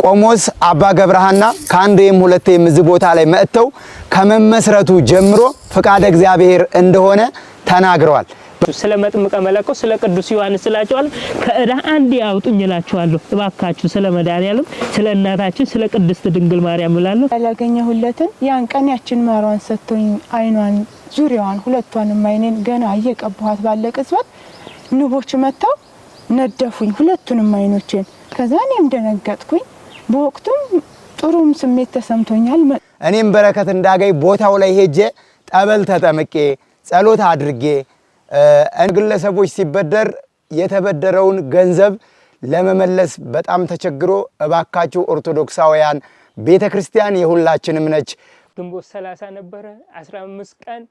ቆሞስ አባ ገብረሃና ካንዴም ሁለቴም እዚህ ቦታ ላይ መጥተው ከመመስረቱ ጀምሮ ፍቃደ እግዚአብሔር እንደሆነ ተናግረዋል። ስለ መጥምቀ መለኮት ስለ ቅዱስ ዮሐንስ ስላቸዋል ከእዳ አንድ ያውጡኝ እላቸዋለሁ። እባካችሁ ስለ መድኃኒዓለም ስለ እናታችን ስለ ቅድስት ድንግል ማርያም እላለሁ። ያላገኘሁለትን ያን ቀን ያችን ማሯን ሰጥቶኝ አይኗን ዙሪያዋን ሁለቷንም አይኔን ገና እየቀባኋት ባለ ቅጽበት ንቦች መጣው ነደፉኝ ሁለቱንም አይኖቼን። ከዛ እኔም ደነገጥኩኝ። በወቅቱም ጥሩም ስሜት ተሰምቶኛል። እኔም በረከት እንዳገኝ ቦታው ላይ ሄጄ ጠበል ተጠምቄ ጸሎት አድርጌ ግለሰቦች ሲበደር የተበደረውን ገንዘብ ለመመለስ በጣም ተቸግሮ እባካችሁ ኦርቶዶክሳውያን ቤተክርስቲያን የሁላችንም ነች። ግንቦት 30 ነበር 15 ቀን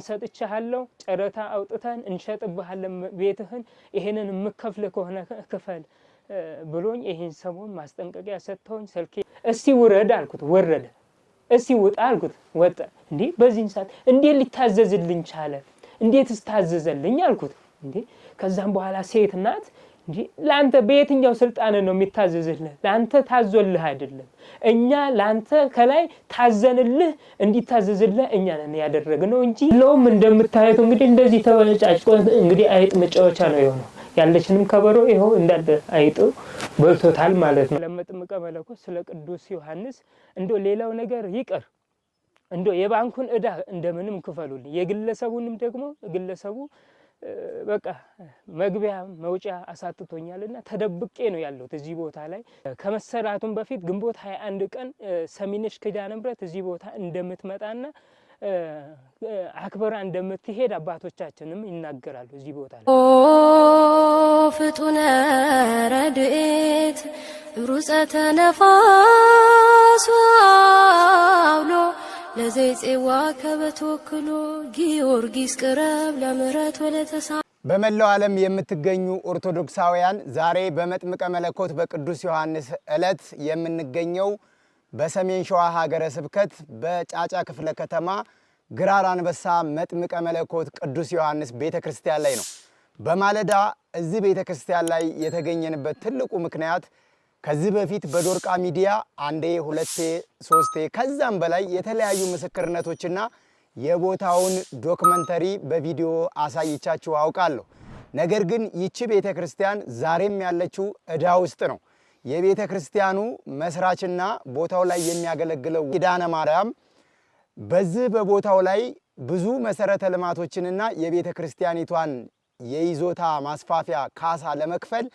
ሰጥቻለሁ ጨረታ አውጥተን እንሸጥብሃለን ቤትህን ይሄንን ምከፍል ከሆነ ክፈል ብሎኝ ይሄን ሰሞን ማስጠንቀቂያ ሰጥተውኝ ስልኬ እስቲ ውረድ አልኩት ወረደ። እስቲ ውጣ አልኩት ወጣ። እንዴ በዚህን ሰዓት እንዴ ሊታዘዝልኝ ቻለ? እንዴት ስታዘዘልኝ አልኩት። እንዴ ከዛም በኋላ ሴት ናት እንዴ ላንተ በየትኛው ስልጣን ነው የሚታዘዝልህ? ላንተ ታዞልህ አይደለም እኛ ላንተ ከላይ ታዘንልህ እንዲታዘዝልህ እኛ ነን ያደረግነው እንጂ ለውም እንደምታዩት እንግዲህ እንደዚህ ተበጫጭቆ እንግዲህ አይጥ መጫወቻ ነው የሆነው። ያለችንም ከበሮ ይሄው እንዳለ አይጡ በልቶታል ማለት ነው። ለመጥምቀ መለኮት ስለ ቅዱስ ዮሐንስ እንደው ሌላው ነገር ይቀር እንደው የባንኩን እዳ እንደምንም ክፈሉልኝ። የግለሰቡንም ደግሞ ግለሰቡ በቃ መግቢያ መውጫ አሳጥቶኛልና ተደብቄ ነው ያለሁት እዚህ ቦታ ላይ። ከመሰራቱም በፊት ግንቦት 21 ቀን ሰሚነሽ ኪዳነ ምሕረት እዚህ ቦታ እንደምትመጣና አክብራ እንደምትሄድ አባቶቻችንም ይናገራሉ እዚህ ቦታ ላይ። ፍጡነ ረድኤት ሩፀተ ነፋስ አውሎ ለዘይጼዋ ከበተወክሎ ጊዮርጊስ ቅረብ ለምህረት ወለተሳ። በመላው ዓለም የምትገኙ ኦርቶዶክሳውያን ዛሬ በመጥምቀ መለኮት በቅዱስ ዮሐንስ ዕለት የምንገኘው በሰሜን ሸዋ ሀገረ ስብከት በጫጫ ክፍለ ከተማ ግራር አንበሳ መጥምቀ መለኮት ቅዱስ ዮሐንስ ቤተክርስቲያን ላይ ነው። በማለዳ እዚህ ቤተክርስቲያን ላይ የተገኘንበት ትልቁ ምክንያት ከዚህ በፊት በዶርቃ ሚዲያ አንዴ ሁለቴ ሶስቴ ከዛም በላይ የተለያዩ ምስክርነቶችና የቦታውን ዶክመንተሪ በቪዲዮ አሳይቻችሁ አውቃለሁ። ነገር ግን ይቺ ቤተክርስቲያን ዛሬም ያለችው ዕዳ ውስጥ ነው። የቤተክርስቲያኑ መስራችና ቦታው ላይ የሚያገለግለው ኪዳነ ማርያም በዚህ በቦታው ላይ ብዙ መሰረተ ልማቶችንና የቤተክርስቲያኒቷን የይዞታ ማስፋፊያ ካሳ ለመክፈል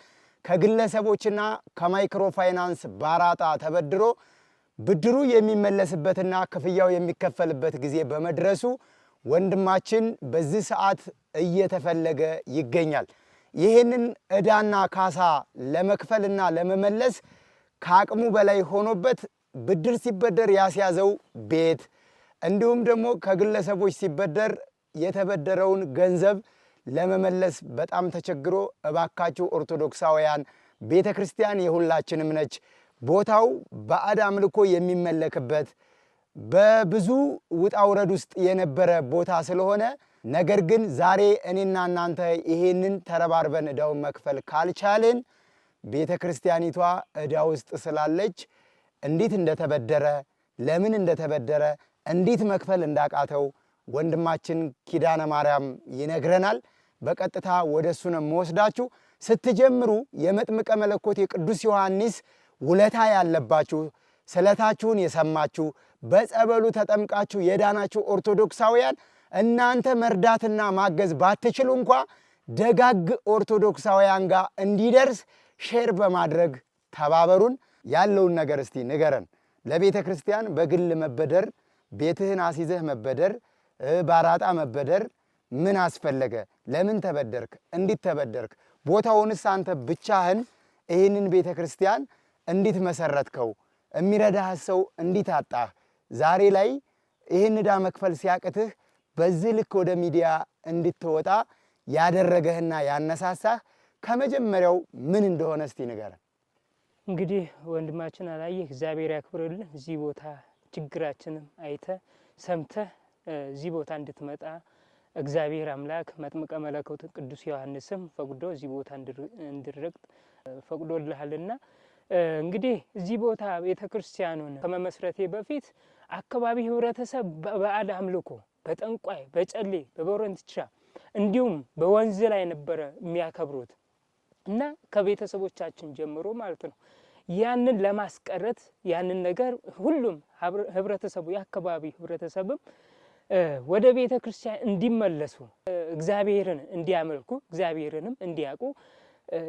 ከግለሰቦችና ከማይክሮ ፋይናንስ ባራጣ ተበድሮ ብድሩ የሚመለስበትና ክፍያው የሚከፈልበት ጊዜ በመድረሱ ወንድማችን በዚህ ሰዓት እየተፈለገ ይገኛል። ይህንን ዕዳና ካሳ ለመክፈልና ለመመለስ ከአቅሙ በላይ ሆኖበት ብድር ሲበደር ያስያዘው ቤት እንዲሁም ደግሞ ከግለሰቦች ሲበደር የተበደረውን ገንዘብ ለመመለስ በጣም ተቸግሮ እባካችሁ ኦርቶዶክሳውያን ቤተክርስቲያን የሁላችንም ነች። ቦታው ባዕድ አምልኮ የሚመለክበት በብዙ ውጣ ውረድ ውስጥ የነበረ ቦታ ስለሆነ ነገር ግን ዛሬ እኔና እናንተ ይሄንን ተረባርበን ዕዳውን መክፈል ካልቻልን ቤተክርስቲያኒቷ ዕዳ ውስጥ ስላለች እንዴት እንደተበደረ ለምን እንደተበደረ እንዴት መክፈል እንዳቃተው ወንድማችን ኪዳነ ማርያም ይነግረናል። በቀጥታ ወደሱ ነው የምወስዳችሁ። ስትጀምሩ የመጥምቀ መለኮት የቅዱስ ዮሐንስ ውለታ ያለባችሁ ስለታችሁን የሰማችሁ በጸበሉ ተጠምቃችሁ የዳናችሁ ኦርቶዶክሳውያን እናንተ መርዳትና ማገዝ ባትችሉ እንኳ ደጋግ ኦርቶዶክሳውያን ጋር እንዲደርስ ሼር በማድረግ ተባበሩን። ያለውን ነገር እስቲ ንገረን። ለቤተ ክርስቲያን በግል መበደር፣ ቤትህን አስይዘህ መበደር፣ ባራጣ መበደር ምን አስፈለገ? ለምን ተበደርክ? እንዴት ተበደርክ? ቦታውንስ አንተ ብቻህን ይህንን ቤተ ክርስቲያን እንዴት መሰረትከው? የሚረዳህ ሰው እንዴት አጣህ? ዛሬ ላይ ይህን ዕዳ መክፈል ሲያቅትህ በዚህ ልክ ወደ ሚዲያ እንድትወጣ ያደረገህና ያነሳሳህ ከመጀመሪያው ምን እንደሆነ እስቲ ንገረን። እንግዲህ ወንድማችን አላየህ እግዚአብሔር ያክብርልህ። እዚህ ቦታ ችግራችንን አይተህ ሰምተህ እዚህ ቦታ እንድትመጣ እግዚአብሔር አምላክ መጥምቀ መለኮት ቅዱስ ዮሐንስም ፈቅዶ እዚህ ቦታ እንድረግጥ ፈቅዶልሃልና እንግዲህ እዚህ ቦታ ቤተክርስቲያኑን ከመመስረቴ በፊት አካባቢ ህብረተሰብ በባዕድ አምልኮ በጠንቋይ በጨሌ በቦረንትቻ እንዲሁም በወንዝ ላይ ነበረ የሚያከብሩት እና ከቤተሰቦቻችን ጀምሮ ማለት ነው። ያንን ለማስቀረት ያንን ነገር ሁሉም ህብረተሰቡ የአካባቢ ህብረተሰብም ወደ ቤተክርስቲያን እንዲመለሱ እግዚአብሔርን እንዲያመልኩ እግዚአብሔርንም እንዲያውቁ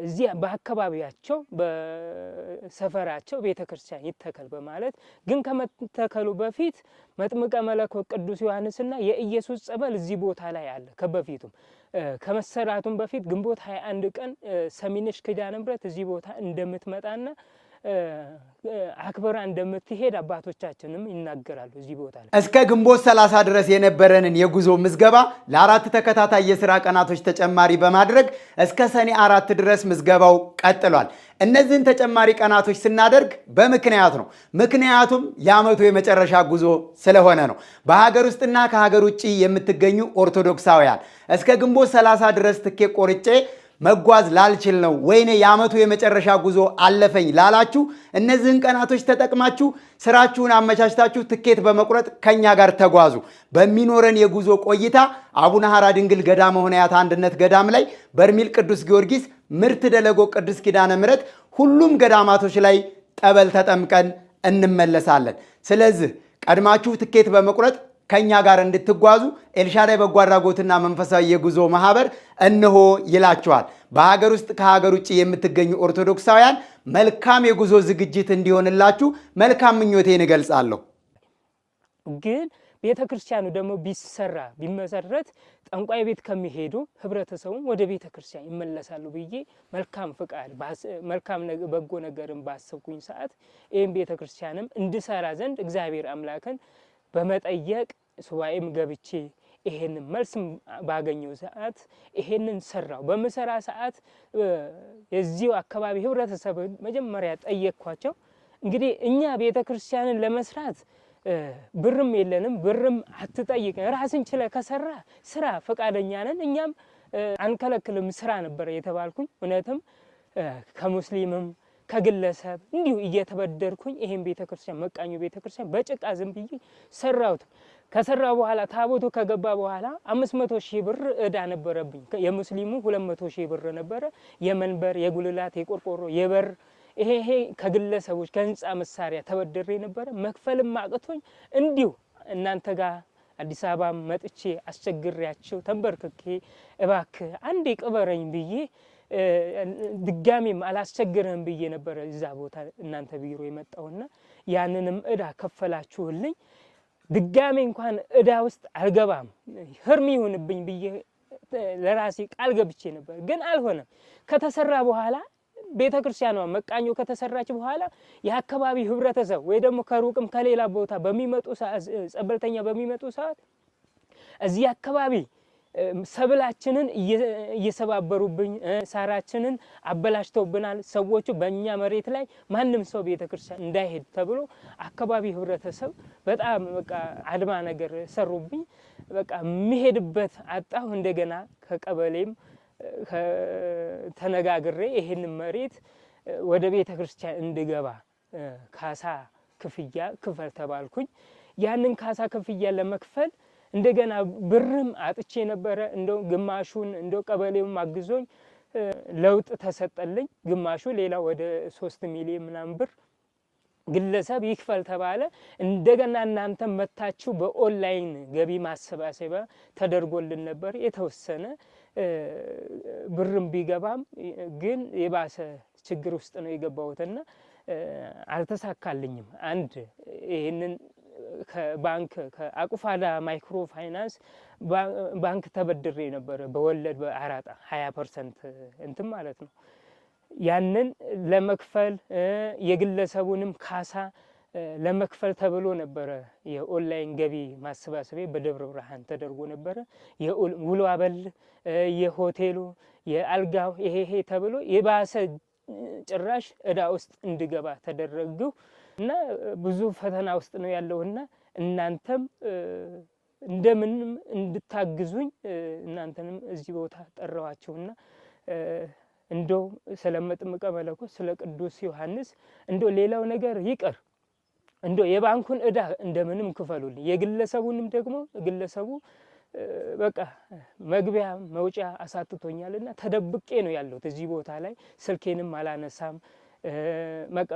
እዚያ በአካባቢያቸው በሰፈራቸው ቤተክርስቲያን ይተከል በማለት ግን ከመተከሉ በፊት መጥምቀ መለኮት ቅዱስ ዮሐንስና የኢየሱስ ጸበል እዚህ ቦታ ላይ አለ። ከበፊቱም ከመሰራቱም በፊት ግንቦት 21 ቀን ሰሚነሽ ኪዳነ ምሕረት እዚህ ቦታ እንደምትመጣና አክብራ እንደምትሄድ አባቶቻችንም ይናገራሉ። እዚህ ቦታ ላይ እስከ ግንቦት 30 ድረስ የነበረንን የጉዞ ምዝገባ ለ4 ተከታታይ የሥራ ቀናቶች ተጨማሪ በማድረግ እስከ ሰኔ 4 ድረስ ምዝገባው ቀጥሏል። እነዚህን ተጨማሪ ቀናቶች ስናደርግ በምክንያት ነው። ምክንያቱም የዓመቱ የመጨረሻ ጉዞ ስለሆነ ነው። በሀገር ውስጥና ከሀገር ውጭ የምትገኙ ኦርቶዶክሳውያን እስከ ግንቦት 30 ድረስ ትኬት ቆርጬ መጓዝ ላልችል ነው ወይኔ የዓመቱ የመጨረሻ ጉዞ አለፈኝ ላላችሁ እነዚህን ቀናቶች ተጠቅማችሁ ስራችሁን አመቻችታችሁ ትኬት በመቁረጥ ከኛ ጋር ተጓዙ። በሚኖረን የጉዞ ቆይታ አቡነ ሐራ ድንግል ገዳመ ሆነያት አንድነት ገዳም ላይ፣ በርሜል ቅዱስ ጊዮርጊስ፣ ምርት ደለጎ ቅዱስ ኪዳነ ምሕረት ሁሉም ገዳማቶች ላይ ጠበል ተጠምቀን እንመለሳለን። ስለዚህ ቀድማችሁ ትኬት በመቁረጥ ከኛ ጋር እንድትጓዙ ኤልሻዳይ በጎ አድራጎትና መንፈሳዊ የጉዞ ማህበር እነሆ ይላችኋል። በሀገር ውስጥ ከሀገር ውጭ የምትገኙ ኦርቶዶክሳውያን መልካም የጉዞ ዝግጅት እንዲሆንላችሁ መልካም ምኞቴን እገልጻለሁ። ግን ቤተክርስቲያኑ ደግሞ ቢሰራ ቢመሰረት ጠንቋይ ቤት ከሚሄዱ ህብረተሰቡም ወደ ቤተክርስቲያን ይመለሳሉ ብዬ መልካም ፍቃድ መልካም በጎ ነገርን ባሰብኩኝ ሰዓት ይህም ቤተክርስቲያንም እንድሰራ ዘንድ እግዚአብሔር አምላክን በመጠየቅ ሱባኤም ገብቼ ይሄንን መልስም ባገኘው ሰዓት ይሄንን ሰራው። በመሰራ ሰዓት የዚሁ አካባቢ ህብረተሰብ መጀመሪያ ጠየቅኳቸው። እንግዲህ እኛ ቤተክርስቲያንን ለመስራት ብርም የለንም፣ ብርም አትጠይቅ፣ ራስን ችለ ከሰራ ስራ ፈቃደኛ ነን፣ እኛም አንከለክልም ስራ ነበር የተባልኩኝ። እውነትም ከሙስሊምም ከግለሰብ እንዲሁ እየተበደርኩኝ ይሄን ቤተክርስቲያን መቃኙ ቤተክርስቲያን በጭቃ ዝም ብዬ ሰራሁት። ከሰራው በኋላ ታቦቱ ከገባ በኋላ 500,000 ብር እዳ ነበረብኝ። የሙስሊሙ 200,000 ብር ነበረ። የመንበር የጉልላት የቆርቆሮ የበር ይሄ ከግለሰቦች ከህንፃ መሳሪያ ተበደሬ ነበረ። መክፈልም አቅቶኝ እንዲሁ እናንተ ጋር አዲስ አበባ መጥቼ አስቸግሬያቸው ተንበርክኬ እባክህ አንዴ ቅበረኝ ብዬ ድጋሜም አላስቸግርህም ብዬ ነበረ እዛ ቦታ እናንተ ቢሮ የመጣውና ያንንም እዳ ከፈላችሁልኝ ድጋሜ እንኳን እዳ ውስጥ አልገባም ህርም ይሁንብኝ ብዬ ለራሴ ቃል ገብቼ ነበር። ግን አልሆነም። ከተሰራ በኋላ ቤተክርስቲያኗ መቃኞ ከተሰራች በኋላ የአካባቢ ህብረተሰብ ወይ ደግሞ ከሩቅም ከሌላ ቦታ በሚመጡ ሰዓት ጸበልተኛ በሚመጡ ሰዓት እዚህ አካባቢ ሰብላችንን እየሰባበሩብኝ ሳራችንን አበላሽተውብናል። ሰዎቹ በእኛ መሬት ላይ ማንም ሰው ቤተክርስቲያን እንዳይሄድ ተብሎ አካባቢ ህብረተሰብ በጣም በቃ አድማ ነገር ሰሩብኝ። በቃ የሚሄድበት አጣሁ። እንደገና ከቀበሌም ተነጋግሬ ይሄን መሬት ወደ ቤተክርስቲያን እንድገባ ካሳ ክፍያ ክፈል ተባልኩኝ። ያንን ካሳ ክፍያ ለመክፈል እንደገና ብርም አጥቼ ነበረ። እንደው ግማሹን እንደው ቀበሌውም አግዞኝ ለውጥ ተሰጠልኝ። ግማሹ ሌላ ወደ 3 ሚሊዮን ምናምን ብር ግለሰብ ይክፈል ተባለ። እንደገና እናንተ መታችሁ በኦንላይን ገቢ ማሰባሰቢያ ተደርጎልን ነበር። የተወሰነ ብርም ቢገባም ግን የባሰ ችግር ውስጥ ነው የገባሁትና አልተሳካልኝም። አንድ ይሄንን ከባንክ ከአቁፋዳ ማይክሮ ፋይናንስ ባንክ ተበድሬ ነበር በወለድ በአራጣ 20% እንትን ማለት ነው። ያንን ለመክፈል የግለሰቡንም ካሳ ለመክፈል ተብሎ ነበረ የኦንላይን ገቢ ማሰባሰቢያ በደብረ ብርሃን ተደርጎ ነበረ። የውሎ አበል የሆቴሉ የአልጋው ይሄ ተብሎ የባሰ ጭራሽ እዳ ውስጥ እንድገባ ተደረግሁ እና ብዙ ፈተና ውስጥ ነው ያለውና እናንተም እንደምንም እንድታግዙኝ እናንተንም እዚህ ቦታ ጠራዋችሁና እንደው ስለ መጥምቀ መለኮት ስለ ቅዱስ ዮሐንስ እንደው ሌላው ነገር ይቅር እንደው የባንኩን ዕዳ እንደምንም ክፈሉልኝ የግለሰቡንም ደግሞ ግለሰቡ በቃ መግቢያ መውጫ አሳጥቶኛልና ተደብቄ ነው ያለሁት እዚህ ቦታ ላይ ስልኬንም አላነሳም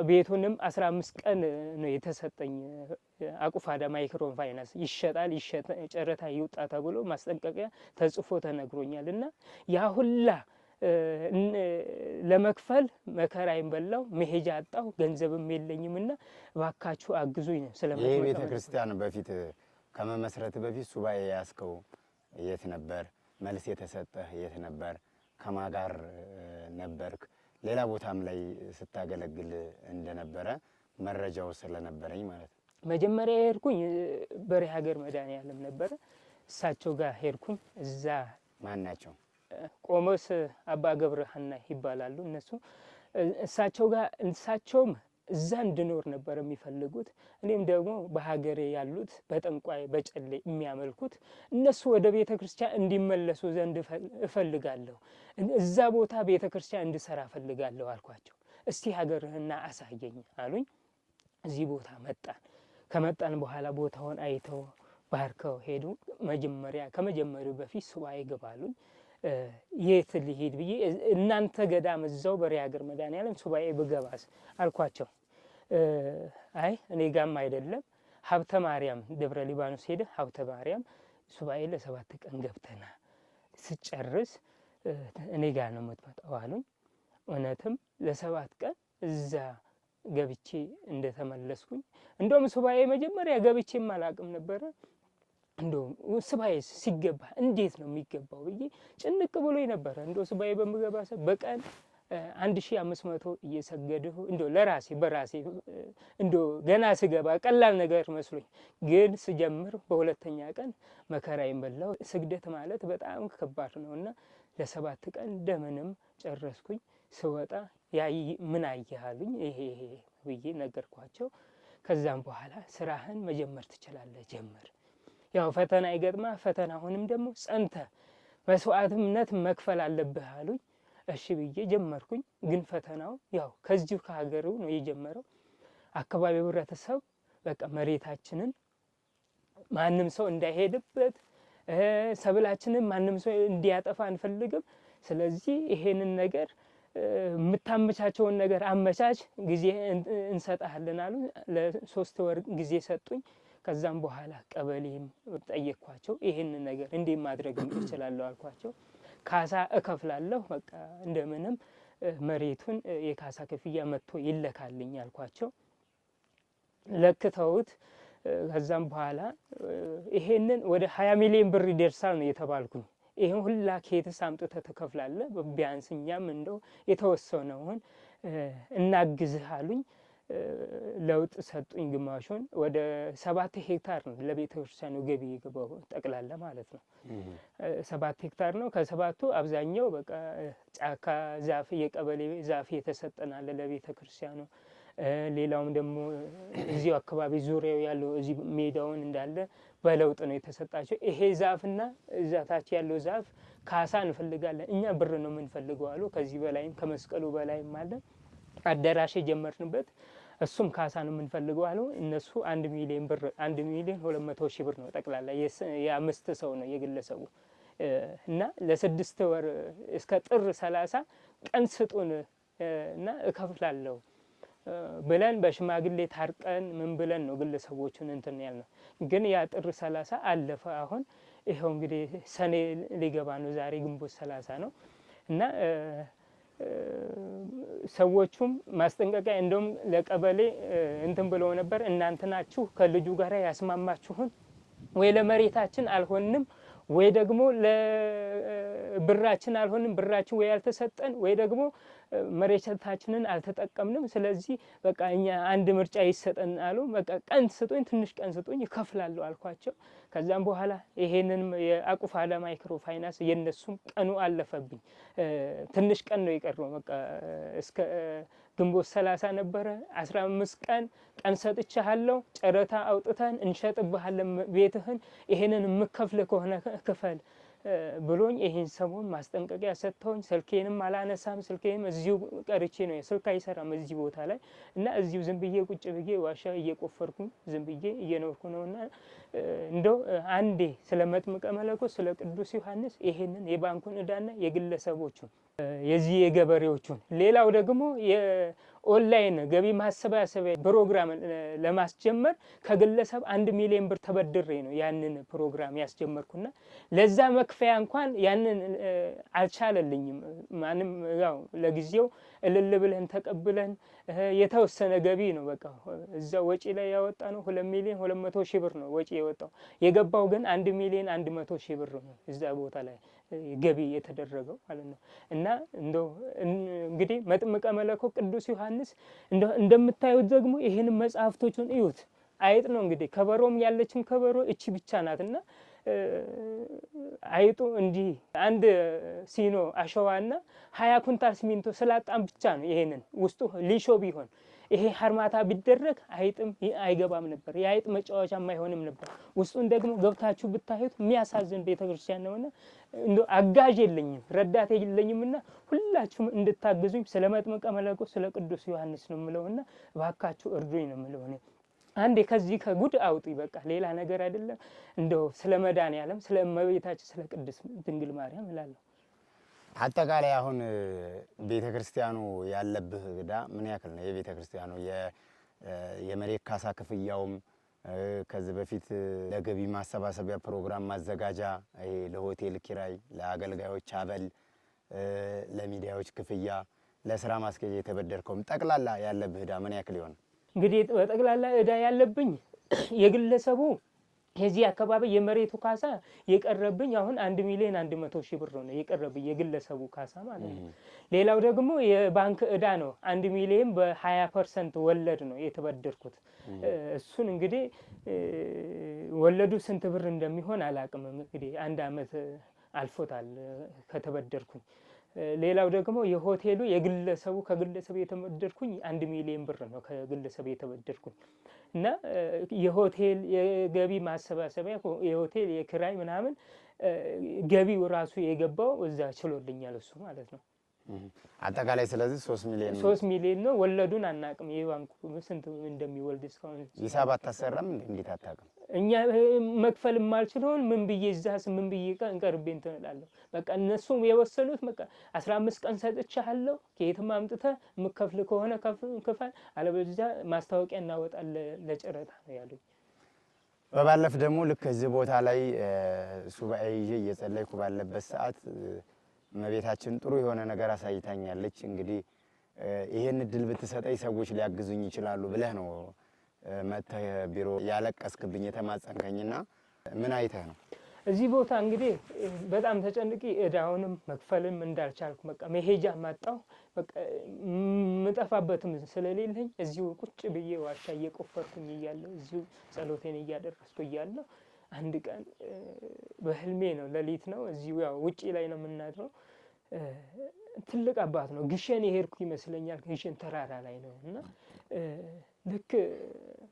ቤቱንም 15 ቀን ነው የተሰጠኝ አቁፋዳ ማይክሮ ፋይናንስ ይሸጣል ጨረታ ይውጣ ተብሎ ማስጠንቀቂያ ተጽፎ ተነግሮኛልና ያ ሁላ ለመክፈል መከራዬን በላው መሄጃ አጣሁ ገንዘብም የለኝምና ባካችሁ አግዙኝ ነው ስለዚህ ቤተ ክርስቲያን በፊት ከመመስረት በፊት ሱባኤ ያስከው የት ነበር መልስ የተሰጠህ የት ነበር ከማጋር ነበርክ ሌላ ቦታም ላይ ስታገለግል እንደነበረ መረጃው ስለነበረኝ ማለት ነው መጀመሪያ ሄድኩኝ በሬ ሀገር መድኃኔዓለም ነበረ እሳቸው ጋር ሄድኩኝ እዛ ማን ናቸው ቆሞስ አባ ገብረሐና ይባላሉ እነሱ እሳቸው ጋር እሳቸውም እዛ እንድኖር ነበር የሚፈልጉት እኔም ደግሞ በሀገሬ ያሉት በጠንቋይ በጨሌ የሚያመልኩት እነሱ ወደ ቤተ ክርስቲያን እንዲመለሱ ዘንድ እፈልጋለሁ እዛ ቦታ ቤተ ክርስቲያን እንድሰራ እፈልጋለሁ አልኳቸው እስቲ ሀገርህና አሳየኝ አሉኝ እዚህ ቦታ መጣን ከመጣን በኋላ ቦታውን አይተው ባርከው ሄዱ መጀመሪያ ከመጀመሪያው በፊት ሱባኤ ገባሉኝ የት ልሂድ ብዬ እናንተ ገዳም እዛው በሬ ሀገር መድኃኔዓለም ሱባኤ ብገባስ አልኳቸው አይ እኔ ጋም አይደለም ሀብተ ማርያም ደብረ ሊባኖስ ሄደ ሀብተ ማርያም ሱባኤ ለ7 ቀን ገብተና ስጨርስ እኔ ጋር ነው የምትመጣው አሉኝ እውነትም ለ7 ቀን እዛ ገብቼ እንደተመለስኩኝ እንደውም ሱባኤ መጀመሪያ ገብቼም አላቅም ነበረ እንደው ሱባኤ ሲገባ እንዴት ነው የሚገባው ብዬ ጭንቅ ብሎኝ ነበር እንደው ሱባኤ በመገባ በቀን 1500 እየሰገድሁ እንደው ለራሴ በራሴ እንደው ገና ስገባ ቀላል ነገር መስሎኝ ግን ስጀምር በሁለተኛ ቀን መከራዬን በላው ስግደት ማለት በጣም ከባድ ነውና ለ7 ቀን እንደምንም ጨረስኩኝ ስወጣ ያይ ምን አያሉኝ ይሄ ብዬ ነገርኳቸው ከዛም በኋላ ስራህን መጀመር ትችላለህ ጀምር ያው ፈተና ይገጥማ ፈተናውንም ደግሞ ጸንተ መስዋዕትነት መክፈል አለብህ አሉኝ እሺ ብዬ ጀመርኩኝ ግን ፈተናው ያው ከዚሁ ከሀገሩ ነው የጀመረው አካባቢው ህብረተሰብ በቃ መሬታችንን ማንም ሰው እንዳይሄድበት ሰብላችንን ማንም ሰው እንዲያጠፋ አንፈልግም ስለዚህ ይሄንን ነገር ምታመቻቸውን ነገር አመቻች ጊዜ እንሰጣለን አሉ ለ3 ወር ጊዜ ሰጡኝ ከዛም በኋላ ቀበሌም ጠየቅኳቸው ይሄንን ነገር እንዴት ማድረግ እችላለሁ አልኳቸው ካሳ እከፍላለሁ በቃ እንደምንም መሬቱን የካሳ ክፍያ መጥቶ ይለካልኝ አልኳቸው ለክተውት ከዛም በኋላ ይሄንን ወደ 20 ሚሊዮን ብር ይደርሳል ነው የተባልኩኝ ይሄን ሁላ ከየትስ አምጥተህ ትከፍላለህ ቢያንስ እኛም እንደው የተወሰነውን እናግዝህ አሉኝ ለውጥ ሰጡኝ ግማሹን ወደ 7 ሄክታር ነው ለቤተ ክርስቲያኑ ገቢ ይገባው ጠቅላላ ማለት ነው 7 ሄክታር ነው ከሰባቱ አብዛኛው በቃ ጫካ ዛፍ የቀበሌ ዛፍ የተሰጠናል ለቤተ ክርስቲያኑ ሌላውም ደግሞ እዚሁ አካባቢ ዙሪያው ያለው እዚህ ሜዳውን እንዳለ በለውጥ ነው የተሰጣቸው ይሄ ዛፍና እዛታች ያለው ዛፍ ካሳ እንፈልጋለን እኛ ብር ነው የምንፈልገው አሉ ከዚህ በላይም ከመስቀሉ በላይም አለ አዳራሽ የጀመርንበት እሱም ካሳ ነው የምንፈልገው አሉ እነሱ 1 ሚሊዮን ብር 1 ሚሊዮን 200 ሺህ ብር ነው ጠቅላላ የ5 ሰው ነው የግለሰቡ እና ለ6 ወር እስከ ጥር 30 ቀን ስጡን እና እከፍላለሁ ብለን በሽማግሌ ታርቀን ምን ብለን ነው ግለሰቦቹን እንትን ያልነው ግን ያ ጥር 30 አለፈ አሁን ይሄው እንግዲህ ሰኔ ሊገባ ነው ዛሬ ግንቦት 30 ነው እና ሰዎቹም ማስጠንቀቂያ እንደውም ለቀበሌ እንትን ብለው ነበር እናንተ ናችሁ ከልጁ ጋር ያስማማችሁን ወይ ለመሬታችን አልሆንም ወይ ደግሞ ለብራችን አልሆንም ብራችን ወይ ያልተሰጠን ወይ ደግሞ መሬታችንን አልተጠቀምንም ስለዚህ በቃ እኛ አንድ ምርጫ ይሰጠን አሉ በቃ ቀን ስጡኝ ትንሽ ቀን ስጡኝ ይከፍላሉ አልኳቸው ከዛም በኋላ ይሄንን የአቁፋዳ ማይክሮ ፋይናንስ የነሱም ቀኑ አለፈብኝ ትንሽ ቀን ነው የቀረው በቃ እስከ ግንቦት 30 ነበረ 15 ቀን ሰጥቻለሁ ጨረታ አውጥተን እንሸጥብሃለን ቤትህን ይሄንን ምከፍል ከሆነ ክፈል ብሎኝ ይሄን ሰሞን ማስጠንቀቂያ ሰጥተውኝ ስልኬንም አላነሳም። ስልኬንም እዚሁ ቀርቼ ነው ስልክ አይሰራም እዚህ ቦታ ላይ እና እዚሁ ዝም ብዬ ቁጭ ብዬ ዋሻ እየቆፈርኩ ዝም ብዬ እየኖርኩ ነውና እንደው አንዴ ስለ መጥምቀ መለኮት ስለ ቅዱስ ዮሐንስ ይሄንን የባንኩን ዕዳና የግለሰቦቹን የዚህ የገበሬዎቹን ሌላው ደግሞ የኦንላይን ገቢ ማሰባሰቢያ ፕሮግራም ለማስጀመር ከግለሰብ 1 ሚሊዮን ብር ተበድሬ ነው ያንን ፕሮግራም ያስጀመርኩና ለዛ መክፈያ እንኳን ያንን አልቻለልኝም። ማንም ያው ለጊዜው እልል ብለን ተቀብለን የተወሰነ ገቢ ነው በቃ እዛ ወጪ ላይ ያወጣ ነው 2 ሚሊዮን 200 ሺህ ብር ነው ወጪ የወጣው። የገባው ግን 1 ሚሊዮን 100 ሺህ ብር ነው እዛ ቦታ ላይ ገቢ የተደረገው ማለት ነው። እና እንደው እንግዲህ መጥምቀ መለኮት ቅዱስ ዮሐንስ እንደምታዩት ደግሞ ይሄን መጽሐፍቶቹን እዩት። አይጥ ነው እንግዲህ ከበሮም ያለችም ከበሮ እቺ ብቻ ናትና አይጡ እንዲህ አንድ ሲኖ አሸዋና 20 ኩንታል ሲሚንቶ ስላጣም ብቻ ነው ይሄንን ውስጡ ሊሾ ቢሆን ይሄ ሀርማታ ቢደረግ አይጥም አይገባም ነበር። የአይጥ መጫወቻም አይሆንም ነበር። ውስጡን ደግሞ ገብታችሁ ብታዩት የሚያሳዝን ቤተክርስቲያን ነውና እንደው አጋዥ የለኝም ረዳት የለኝምና ሁላችሁም እንድታግዙኝ ስለ መጥምቀ መለኮት ስለ ቅዱስ ዮሐንስ ነው የምለውና እባካችሁ እርዱኝ ነው የምለው። አንዴ ከዚህ ከጉድ አውጡ በቃ ሌላ ነገር አይደለም። እንደው ስለ መድኃኔዓለም ስለ እመቤታችን ስለ ቅድስት ድንግል ማርያም እላለሁ። አጠቃላይ አሁን ቤተክርስቲያኑ ያለብህ ዕዳ ምን ያክል ነው? የቤተክርስቲያኑ የመሬት ካሳ ክፍያውም ከዚህ በፊት ለገቢ ማሰባሰቢያ ፕሮግራም ማዘጋጃ ይሄ ለሆቴል ኪራይ፣ ለአገልጋዮች አበል፣ ለሚዲያዎች ክፍያ፣ ለስራ ማስኬጃ የተበደርከውም ጠቅላላ ያለብህ ዕዳ ምን ያክል ይሆን? እንግዲህ በጠቅላላ ዕዳ ያለብኝ የግለሰቡ የዚህ አካባቢ የመሬቱ ካሳ የቀረብኝ አሁን 1 ሚሊዮን 100 ሺህ ብር ነው የቀረብኝ የግለሰቡ ካሳ ማለት ነው። ሌላው ደግሞ የባንክ ዕዳ ነው 1 ሚሊዮን በ20% ወለድ ነው የተበደርኩት። እሱን እንግዲህ ወለዱ ስንት ብር እንደሚሆን አላቅም። እንግዲህ 1 አመት አልፎታል ከተበደርኩኝ። ሌላው ደግሞ የሆቴሉ የግለሰቡ ከግለሰብ የተበደርኩኝ 1 ሚሊዮን ብር ነው ከግለሰብ የተበደርኩኝ እና የሆቴል የገቢ ማሰባሰቢያ የሆቴል የክራይ ምናምን ገቢው ራሱ የገባው እዛ ችሎልኛል እሱ ማለት ነው። አጠቃላይ ስለዚህ 3 ሚሊዮን ነው። ወለዱን አናቅም የባንኩ ስንት እንደሚወልድ እስካሁን ሂሳብ አታሰራም እንዴት አታውቅም? እኛ መክፈል ማልችለውን ምን ብዬ እዛስ ምን ብዬ ቀርቤ እንትን እላለሁ። በቃ እነሱ የወሰኑት በቃ 15 ቀን ሰጥቻለሁ ከየትም አምጥተህ የምከፍል ከሆነ ክፈል፣ አለበለዚያ ማስታወቂያ እናወጣለን ለጨረታ ነው ያሉኝ። በባለፈ ደግሞ ልክ እዚህ ቦታ ላይ ሱባኤ ይዤ እየጸለይኩ ባለበት ሰዓት እመቤታችን ጥሩ የሆነ ነገር አሳይታኛለች። እንግዲህ ይሄን እድል ብትሰጠኝ ሰዎች ሊያግዙኝ ይችላሉ ብለህ ነው መተህ ቢሮ ያለቀስክብኝ የተማጸንከኝና ምን አይተህ ነው? እዚህ ቦታ እንግዲህ በጣም ተጨንቄ ዕዳውንም መክፈልም እንዳልቻልኩ በቃ መሄጃ ማጣው በቃ ምጠፋበትም ስለሌለኝ እዚሁ ቁጭ ብዬ ዋሻ እየቆፈርኩኝ እያለሁ እዚሁ ጸሎቴን እያደረስኩ እያለሁ አንድ ቀን በህልሜ ነው ሌሊት ነው እዚሁ ያው ውጪ ላይ ነው የምናድረው። ትልቅ አባት ነው ግሸን የሄድኩ ይመስለኛል። ግሸን ተራራ ላይ ነው እና ልክ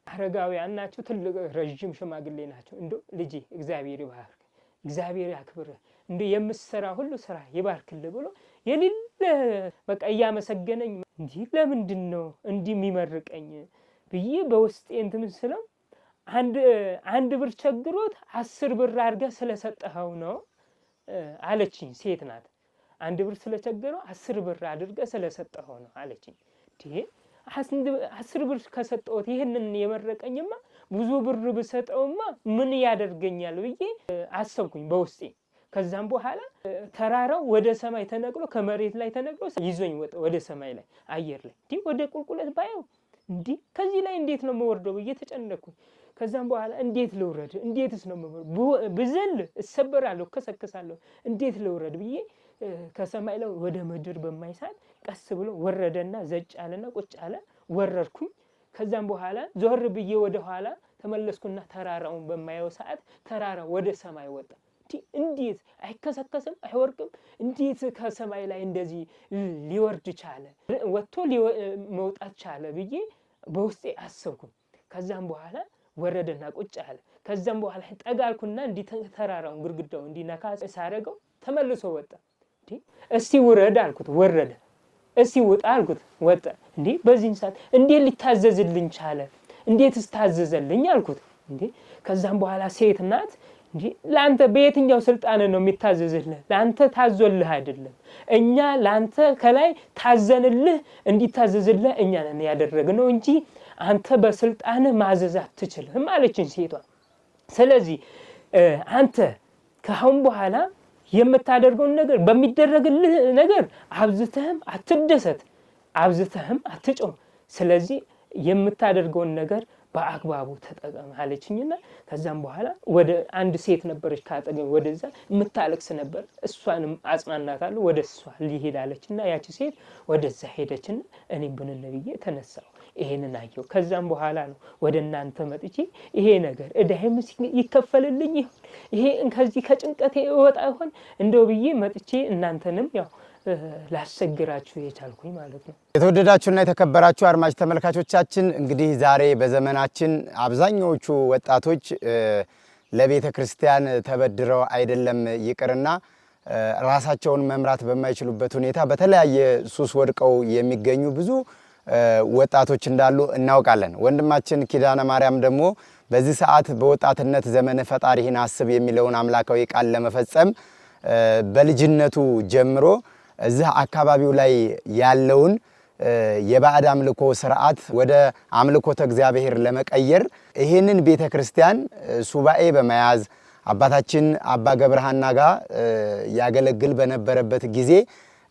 አረጋውያን ናቸው። ትልቅ ረጅም ሽማግሌ ናቸው። እንዶ ልጄ እግዚአብሔር ይባርክ እግዚአብሔር ያክብር እንዶ የምትሰራ ሁሉ ስራ ይባርክልህ ብሎ የሌለ በቃ እያመሰገነኝ እንዲህ ለምንድን ነው እንዲህ የሚመርቀኝ ብዬ በውስጤ እንትን ስለው አንድ ብር ቸግሮት 10 ብር አድርገህ ስለሰጠኸው ነው አለችኝ። ሴት ናት። 1 ብር ስለቸገረው 10 ብር አድርገህ ስለሰጠኸው ነው አለችኝ። እንዴ 10 ብር ከሰጠሁት ይሄንን የመረቀኝማ ብዙ ብር ብሰጠውማ ምን ያደርገኛል ብዬ አሰብኩኝ በውስጤ። ከዛም በኋላ ተራራው ወደ ሰማይ ተነቅሎ ከመሬት ላይ ተነቅሎ ይዞኝ ወጣ ወደ ሰማይ ላይ አየር ላይ እንዴ ወደ ቁልቁለት ባየው እንዴ ከዚህ ላይ እንዴት ነው የምወርደው ብዬ ተጨነቅኩኝ። ከዛም በኋላ እንዴት ልውረድ እንዴትስ ነው ብዘል እሰበራለሁ ከሰከሳለሁ እንዴት ልውረድ ብዬ ከሰማይ ላይ ወደ ምድር በማይሳት ቀስ ብሎ ወረደና ዘጭ አለና ቁጭ አለ። ወረድኩኝ። ከዛም በኋላ ዞር ብዬ ወደ ኋላ ተመለስኩና ተራራውን በማየው ሰዓት ተራራው ወደ ሰማይ ወጣ። እንዴት አይከሰከስም አይወርቅም? እንዴት ከሰማይ ላይ እንደዚህ ሊወርድ ቻለ ወጥቶ መውጣት ቻለ ብዬ በውስጤ አሰብኩኝ። ከዛም በኋላ ወረደና ቁጭ አለ። ከዛም በኋላ ጠጋልኩና እንዲህ ተራራውን ግርግዳው እንዲነካ ሳረገው ተመልሶ ወጣ። እንዴ እስቲ ውረድ አልኩት፣ ወረደ። እስቲ ውጣ አልኩት፣ ወጣ። እንዴ በዚህን ሰዓት እንዴት ሊታዘዝልኝ ቻለ? እንዴትስ ታዘዘልኝ አልኩት። እንዴ ከዛም በኋላ ሴት ናት። እንዴ ላንተ በየትኛው ስልጣን ነው የሚታዘዝልህ? ላንተ ታዞልህ አይደለም፣ እኛ ላንተ ከላይ ታዘንልህ እንዲታዘዝልህ እኛ ነን ያደረግነው እንጂ አንተ በስልጣን ማዘዝ አትችልም አለችን ሴቷ። ስለዚህ አንተ ከአሁን በኋላ የምታደርገውን ነገር በሚደረግልህ ነገር አብዝተህም አትደሰት፣ አብዝተህም አትጮህ። ስለዚህ የምታደርገውን ነገር በአግባቡ ተጠቀም አለችኝና ከዛም በኋላ ወደ አንድ ሴት ነበረች ካጠገብ ወደዛ የምታለቅስ ነበር። እሷንም አጽናናታለሁ ወደ እሷ ሊሄድ አለችና ያቺ ሴት ወደዛ ሄደችና እኔም ብንነብዬ ተነሳው ይሄንን አየው። ከዛም በኋላ ነው ወደ እናንተ መጥቼ ይሄ ነገር እዳይም ይከፈልልኝ ይሁን ይሄ ከዚህ ከጭንቀቴ እወጣ ይሆን እንደው ብዬ መጥቼ እናንተንም ያው ላስቸግራችሁ የቻልኩኝ ማለት ነው። የተወደዳችሁና የተከበራችሁ አድማጭ ተመልካቾቻችን እንግዲህ ዛሬ በዘመናችን አብዛኛዎቹ ወጣቶች ለቤተ ክርስቲያን ተበድረው አይደለም ይቅርና ራሳቸውን መምራት በማይችሉበት ሁኔታ በተለያየ ሱስ ወድቀው የሚገኙ ብዙ ወጣቶች እንዳሉ እናውቃለን። ወንድማችን ኪዳነ ማርያም ደግሞ በዚህ ሰዓት በወጣትነት ዘመን ፈጣሪህን አስብ የሚለውን አምላካዊ ቃል ለመፈጸም በልጅነቱ ጀምሮ እዚህ አካባቢው ላይ ያለውን የባዕድ አምልኮ ስርዓት ወደ አምልኮተ እግዚአብሔር ለመቀየር ይሄንን ቤተክርስቲያን ሱባኤ በመያዝ አባታችን አባ ገብረሃና ጋር ያገለግል በነበረበት ጊዜ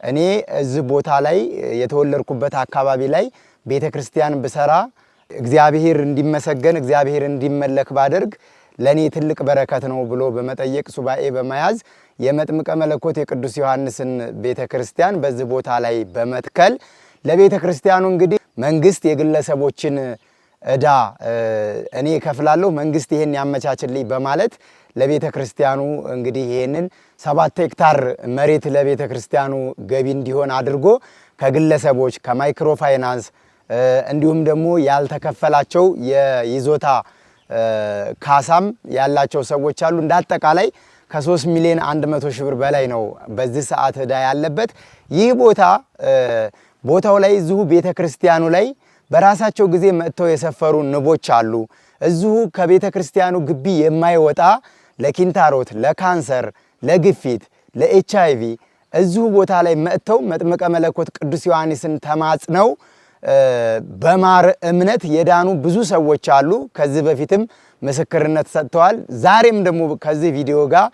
እኔ እዚህ ቦታ ላይ የተወለድኩበት አካባቢ ላይ ቤተክርስቲያን ብሰራ እግዚአብሔር እንዲመሰገን እግዚአብሔር እንዲመለክ ባደርግ ለኔ ትልቅ በረከት ነው ብሎ በመጠየቅ ሱባኤ በመያዝ የመጥምቀ መለኮት የቅዱስ ዮሐንስን ቤተክርስቲያን በዚህ ቦታ ላይ በመትከል ለቤተክርስቲያኑ እንግዲህ መንግስት የግለሰቦችን እዳ እኔ ከፍላለሁ መንግስት ይሄን ያመቻችልኝ በማለት ለቤተክርስቲያኑ እንግዲህ ይሄንን 7 ሄክታር መሬት ለቤተክርስቲያኑ ገቢ እንዲሆን አድርጎ ከግለሰቦች ከማይክሮ ፋይናንስ እንዲሁም ደግሞ ያልተከፈላቸው የይዞታ ካሳም ያላቸው ሰዎች አሉ። እንዳጠቃላይ ከ3 ሚሊዮን 100 ሺህ ብር በላይ ነው በዚህ ሰዓት እዳ ያለበት። ይህ ቦታው ላይ እዚሁ ቤተክርስቲያኑ ላይ በራሳቸው ጊዜ መጥተው የሰፈሩ ንቦች አሉ። እዚሁ ከቤተክርስቲያኑ ግቢ የማይወጣ ለኪንታሮት፣ ለካንሰር፣ ለግፊት፣ ለኤችአይቪ እዚሁ ቦታ ላይ መጥተው መጥምቀ መለኮት ቅዱስ ዮሐንስን ተማጽነው በማር እምነት የዳኑ ብዙ ሰዎች አሉ። ከዚህ በፊትም ምስክርነት ሰጥተዋል። ዛሬም ደግሞ ከዚህ ቪዲዮ ጋር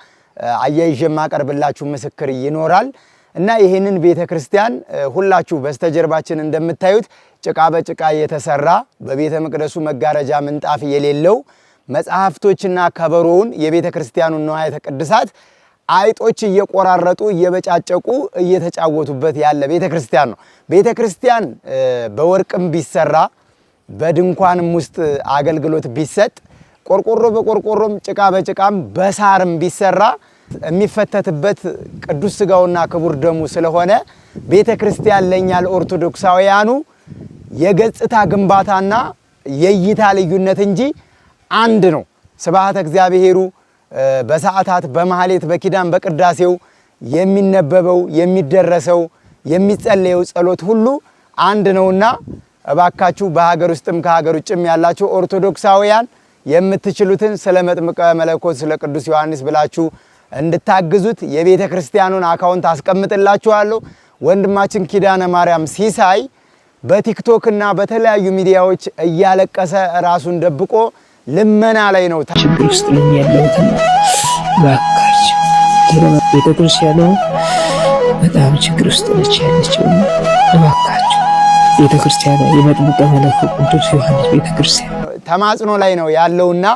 አያይዤ ማቀርብላችሁ ምስክር ይኖራል እና ይሄንን ቤተክርስቲያን ሁላችሁ በስተጀርባችን እንደምታዩት ጭቃ በጭቃ የተሰራ በቤተ መቅደሱ መጋረጃ ምንጣፍ የሌለው መጽሐፍቶችና ከበሮውን የቤተክርስቲያኑን ንዋያተ ቅድሳት አይጦች እየቆራረጡ እየበጫጨቁ እየተጫወቱበት ያለ ቤተክርስቲያን ነው። ቤተክርስቲያን በወርቅም ቢሰራ በድንኳንም ውስጥ አገልግሎት ቢሰጥ ቆርቆሮ በቆርቆሮም ጭቃ በጭቃም በሳርም ቢሰራ የሚፈተትበት ቅዱስ ሥጋውና ክቡር ደሙ ስለሆነ ቤተክርስቲያን ለኛ ለኦርቶዶክሳውያኑ የገጽታ ግንባታና የእይታ ልዩነት እንጂ አንድ ነው። ስብሐተ እግዚአብሔሩ በሰዓታት በማህሌት በኪዳን በቅዳሴው የሚነበበው የሚደረሰው የሚጸለየው ጸሎት ሁሉ አንድ ነውና እባካችሁ በሀገር ውስጥም ከሀገር ውጭም ያላችሁ ኦርቶዶክሳውያን የምትችሉትን ስለ መጥምቀ መለኮት ስለ ቅዱስ ዮሐንስ ብላችሁ እንድታግዙት የቤተ ክርስቲያኑን አካውንት አስቀምጥላችኋለሁ። ወንድማችን ኪዳነ ማርያም ሲሳይ በቲክቶክ እና በተለያዩ ሚዲያዎች እያለቀሰ ራሱን ደብቆ ልመና ላይ ነው። ችግር ውስጥ ነኝ ያለሁትና ባካችሁ ቤተ ክርስቲያኑ በጣም ችግር ውስጥ ነች ያለችው። ባካችሁ ቤተ ክርስቲያኑ የመጥምቀ መለኮት ቅዱስ ዮሐንስ ቤተ ክርስቲያን ተማጽኖ ላይ ነው ያለውና